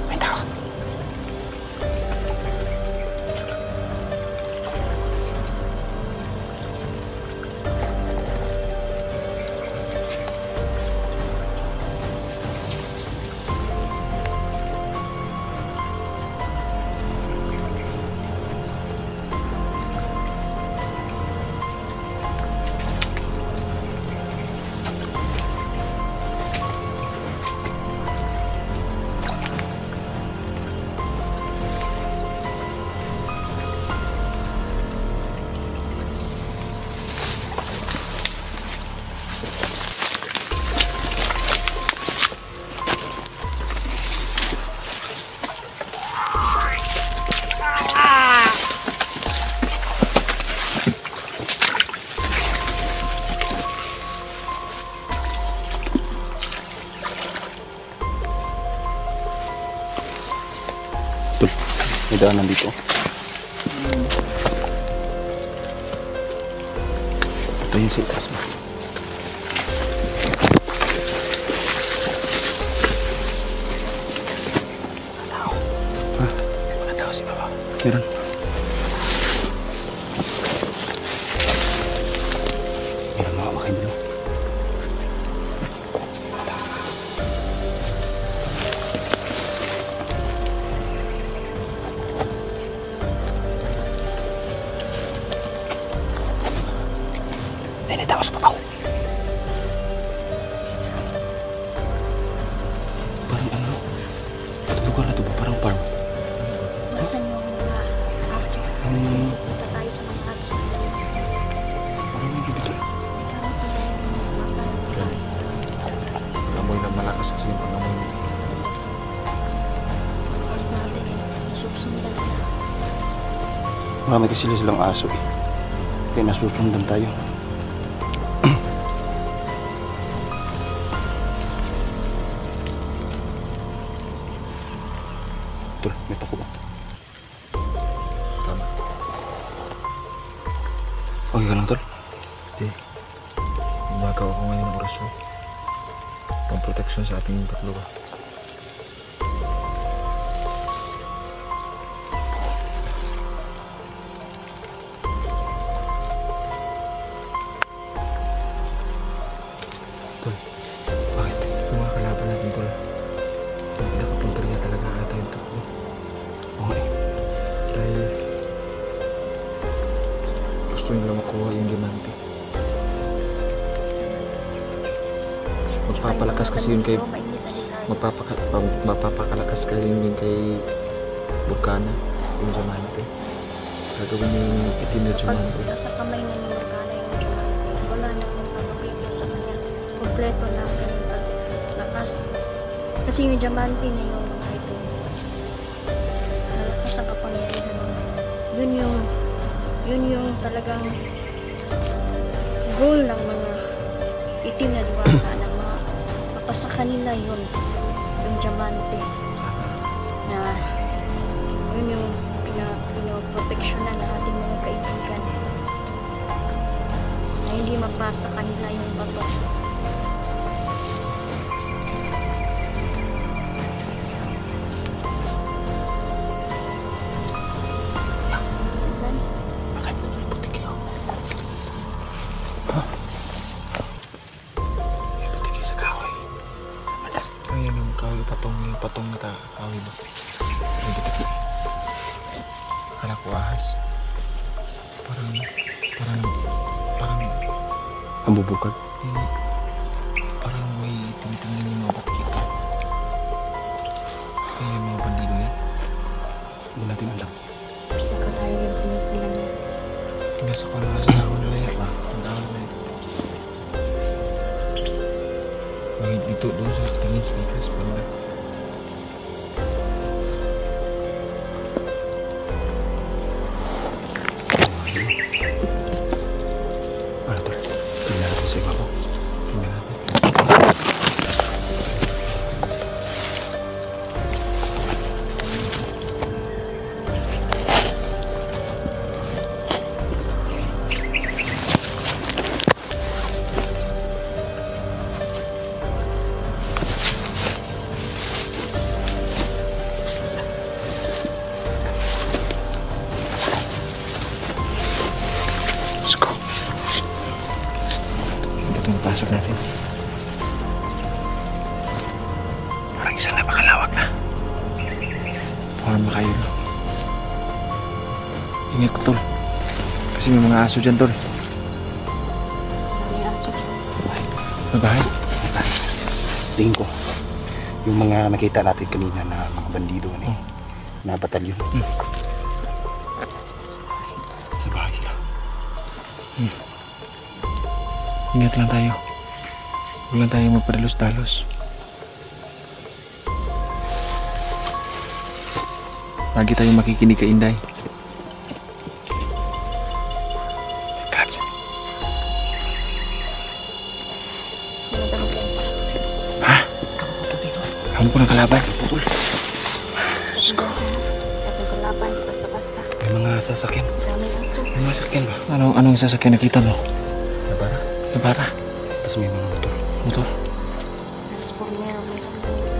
May tao. May daanan dito. Ito yung sa itaas mo. Wala tao si Baba. Meron. Meron mga makiblo. Ay, tao sa babaw. Parang ano? Ito lugar na ito ba? Parang farm. Nasaan yung mga aso? Kasi pupunta tayo sa mga aso. Parang may dito. Amoy na malakas kasi yung pangamoy. Tapos natin susundan na. Marami kasi silang aso eh. Kaya nasusundan tayo. Tol, may pako ba? Tama. Okay ka lang, Tol? Hindi. Gumagawa ko ngayon ng orasyon. Pang-protection sa ating tatlo ba? Tol, Bakit? yung mga kalaban natin, Tol. Yung pinakapunteriya talaga ata yung tatlo. Okay. Dahil gusto nila makuha yung diamante. Magpapalakas kasi yun kay magpapakalakas kasi yun kay Vulcana, yung diamante. Gagawin niya yung itim na Pag diamante. nasa kamay na ni Morgana yung diamante, wala na kung papapigil sa kanya. Kompleto na ang kanyang paglakas. Kasi yung diamante na yung mga ito. Nalakas ang kapangyarihan mo. Yun yung talagang goal ng mga itim na diwata ng mga papasa kanila yun. Yung diamante. Na yun yung pinoproteksyonan ng ating mga kaibigan na hindi mapasa kanila yung bato. Bakit? Putik yun. Ha? May putik yun sa kahoy. Sa malas. Ayan yung kahoy, yung patong na kahoy ba? May bitik na. Akala ko ahas. Ang bubukad. Parang may tinitingnan yung mga bakito. Kaya yung mga bandido yan. Hindi natin alam. Baka tayo yung pinipilan niya. Nasa ko na sa dahon nila yan ba? Ang dahon na yan. May dito doon sa tingin speakers banda. Ano, Tol? Tingnan natin sa ibabaw. Tingnan natin. Let's go. Ito yung pasok natin. Parang isang napakalawak na. Parang makayo na. Ingat ko, Tol. Kasi may mga aso dyan, Tol. May aso. May bahay. Tingin ko, yung mga nakita natin kanina na mga bandido na batalyon. Sa bahay sila. Ingat lang tayo. Huwag lang tayo magpadalos-dalos. Lagi tayo makikinig kay Inday. God. Sunod ang kayo. Ha? Kamu ko ng kalaban. Let's go. At ang kalaban, basta-basta. May mga sasakyan. Daming aso. May mga sasakyan ba? Anong sasakyan nakita mo? Nabara. Nabara. Tapos may mga motor. Motor. Transformer, may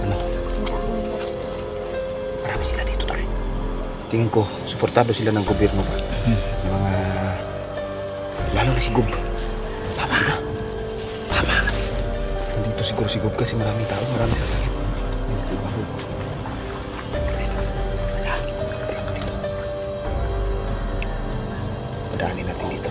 Ano? daming Marami sila dito, tol. Tingin ko, suportado sila ng gobyerno ba? Yung mga... Lalo na si Gob. Tama na. Tama. Nandito siguro si Gob kasi maraming tao, maraming sasakyan. Ayun, si Gob. Padaanin natin dito.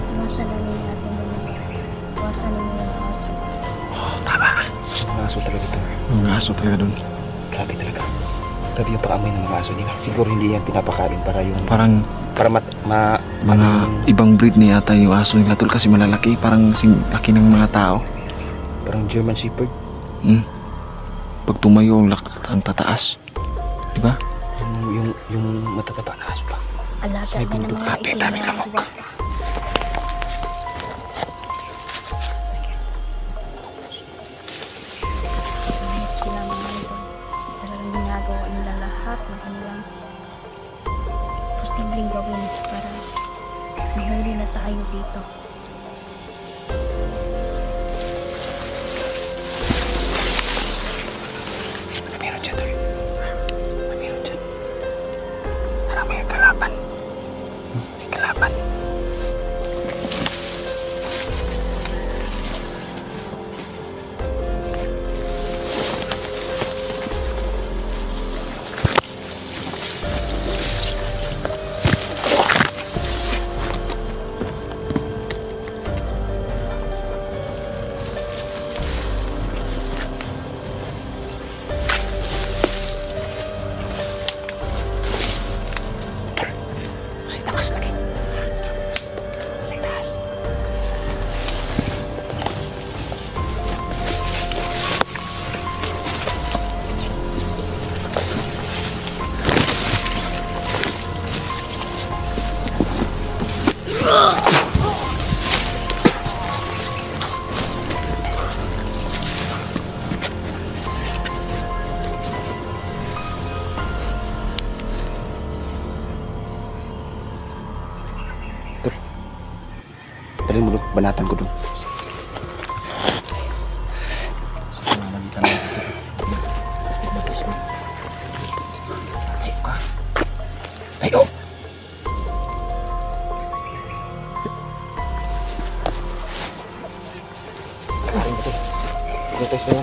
Iwasan namin natin yung iwasan namin yung aso. Tama. Mga aso talaga ito. Mga aso talaga doon. Grabe talaga. Grabe yung paamoy ng mga aso nila. Siguro hindi yan pinapakain para yung... Parang Para mga ibang breed na yata yung aso nila tol kasi malalaki. Parang laki ng mga tao. Parang German Shepherd. Pag tumayo ang tataas. Diba? Yung matataba na aso ba? Alaga May na ng bundok. mga Grabe, itim dami na lamok. bata. Kahit sila mga ito, talagang ginagawa nila lahat ng kanilang posibleng gawin para mahuli na tayo dito. Meron dyan, tol. Meron dyan. Parang may kalaban. May kalaban. Masih takas lagi. Masih takas. Tadi mulut banatan ko dun. Ayo ka. Ayo. Tes na.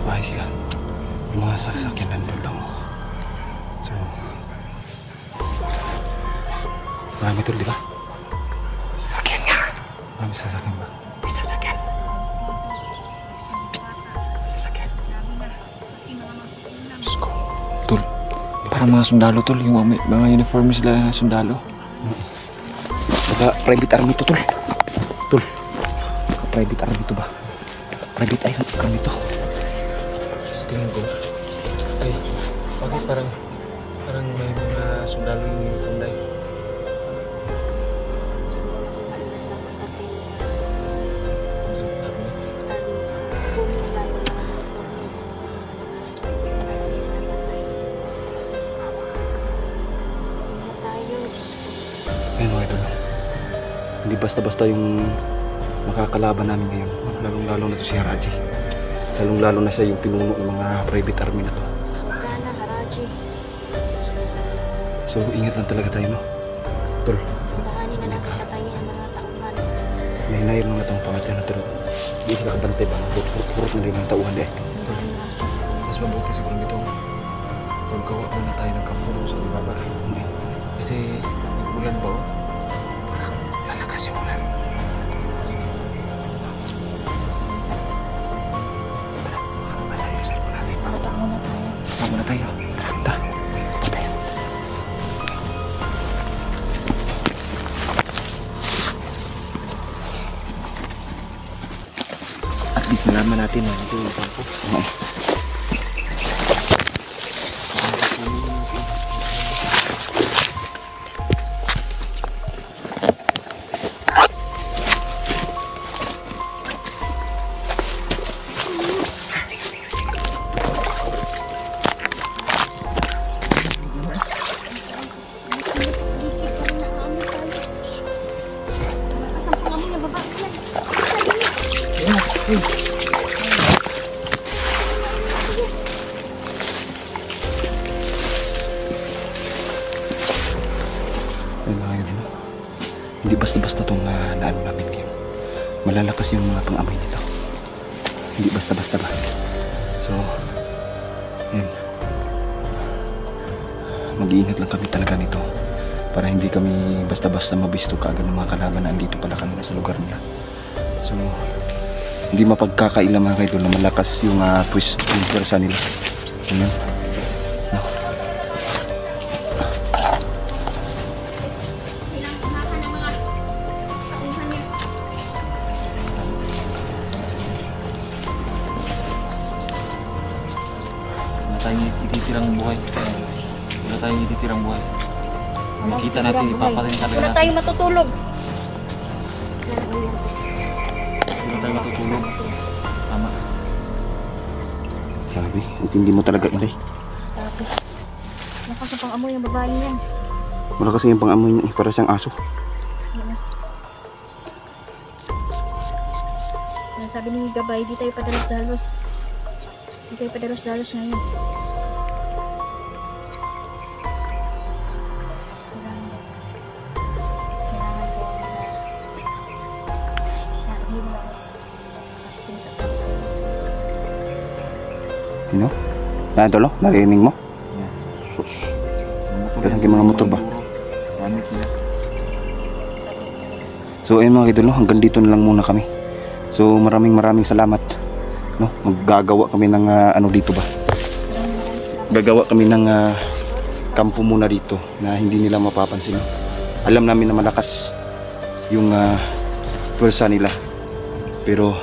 Bahay sila. Yung mga sasakyan nandun lang. So, marami tol, di ba? Sasakyan nga. Marami sasakyan ba? May sasakyan. Sasakyan. Diyos ko. Tol. Parang mga sundalo tol. Yung mga uniform sila na sundalo. Baka private army to, tol. Tol. Baka private army to ba? Private army to. Tingin ko. Ay, bakit parang may mga sundalo yung tunday? Hindi basta-basta yung makakalaban namin ngayon. Lalong-lalo na to si Haraji. Lalong-lalo na siya yung pinuno ng mga private army na to. Sana, Haraji. So ingat lang talaga tayo, no? Tol, Tandahanin na natin katayin ng mga tauhan. may mga itong pangatyan na tol. Hindi sila kabantay ba? Hurot na rin ang tauhan eh. Mas mabuti siguro nito. Maggawa muna tayo ng kampuno sa ibaba. Kasi ulan ba, oh? Parang lalakas yung ulan. Tara, makakabasa yung cellphone natin. Patak muna tayo. Tama na tayo. Tara, tara. Tayo. At least nalaman natin na ito yung kampo. Oo. Ayun mga yun, no? Hindi basta-basta itong naano namin ngayon. Malalakas yung mga pang-amoy nito. Hindi basta-basta ba? So, yun. Mag-iingat lang kami talaga nito para hindi kami basta-basta mabisto kaagad ng mga kalaban na andito pala kami sa lugar nila. So, hindi mapagkakailan mga kaidol na malakas yung pwersa nila. Ayan. No? Wala tayong ititirang buhay. Wala tayong ititirang buhay. Makita natin, ipapatay talaga Wala natin. tayo matutulog. Wala tayong matutulog. Tama. Grabe, intindi mo talaga, Inday. Sabi. Nakas sa pang-amoy ng babae yan. Wala kasi yung pang-amoy niya, para siyang aso. Sabi ni Gabay, di tayo padalos-dalos. Di tayo padalos-dalos ngayon. Kailangan ko sabi mo kasting sa Ano? Yan, Tolo? Narinig mo? Ganun yung mga motor ba? Gamit nila. So ayun mga idol, no? Hanggang dito na lang muna kami. So maraming salamat, no? Maggagawa kami ng ano dito ba? Gagawa kami ng kampo muna dito na hindi nila mapapansin. Alam namin na malakas yung pwersa nila. Pero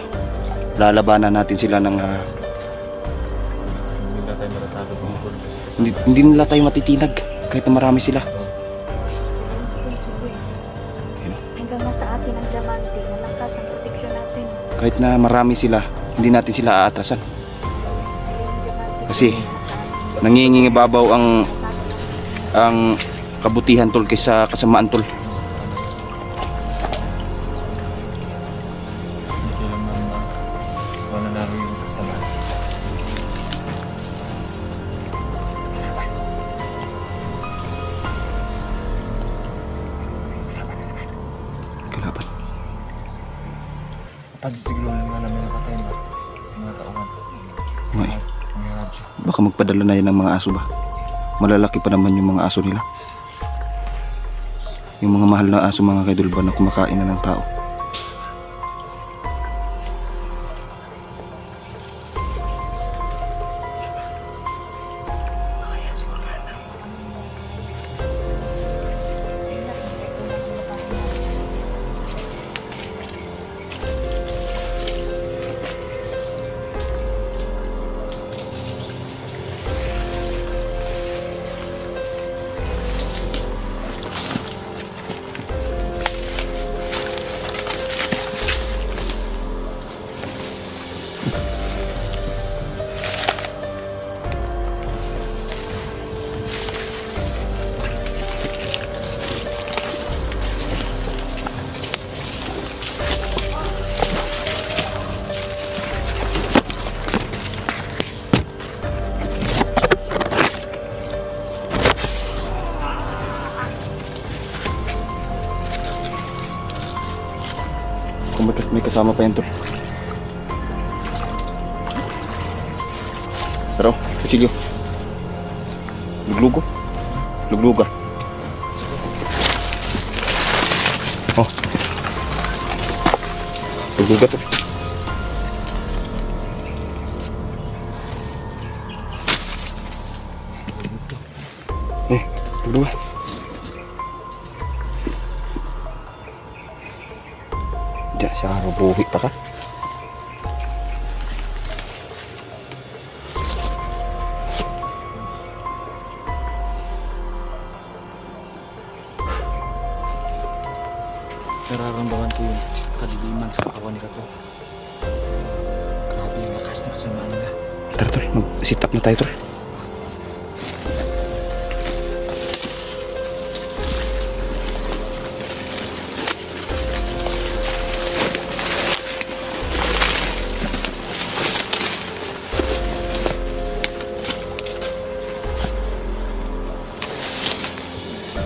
lalabanan natin sila ng Hindi na tayo matatalo kung hindi nila tayo matitinag kahit na marami sila. hanggang nasa atin ang diamante, malakas ang proteksyon natin. Kahit na marami sila, hindi natin sila aatrasan. Kasi nangingibabaw ang kabutihan tol kaysa kasamaan tol. Hindi kailangan mananalo yung kasama. Kalaban. Pagsiglo lang na namin nakatay ba? Mga tauhan. Okay. Mga radyo. Baka magpadala na yan ng mga aso ba? Malalaki pa naman yung mga aso nila. Yung mga mahal na aso mga kaidol ba na kumakain na ng tao. Kasama pa yan tol. Pero, kutsilyo. Luglugo. Lugluga. Oh. Lugluga tol. Lugluga. Diyan siya rubuhi pa ka. Nararamdaman ko yung kadiliman sa katawan ni Kato. Grabe yung lakas na kasamaan nila. Tara tol, mag-sit up na tayo tol.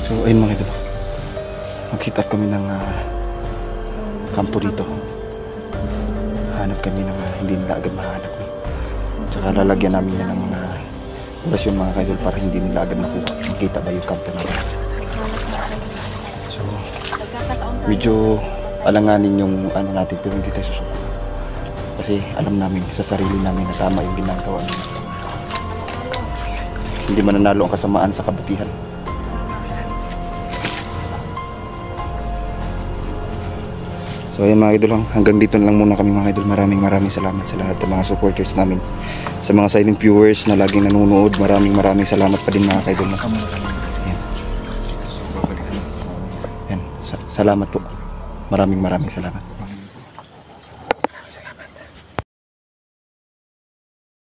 So ayun mga idol, mag-sit up kami ng kampo dito. Hanap kami ng hindi nila agad mahanap. Tsaka lalagyan namin yan ng mga orasyon mga kaidol para hindi nila agad makita ba yung kampo namin. So medyo alanganin yung ano natin pero hindi tayo susuko. Kasi alam namin sa sarili namin na tama yung ginagawa namin. Hindi mananalo ang kasamaan sa kabutihan. So ayan mga idol, hanggang dito na lang muna kami mga idol. Maraming salamat sa lahat ng mga supporters namin. Sa mga silent viewers na laging nanonood, maraming salamat pa din mga idol. Ayan. Ayan. Salamat po. Maraming salamat.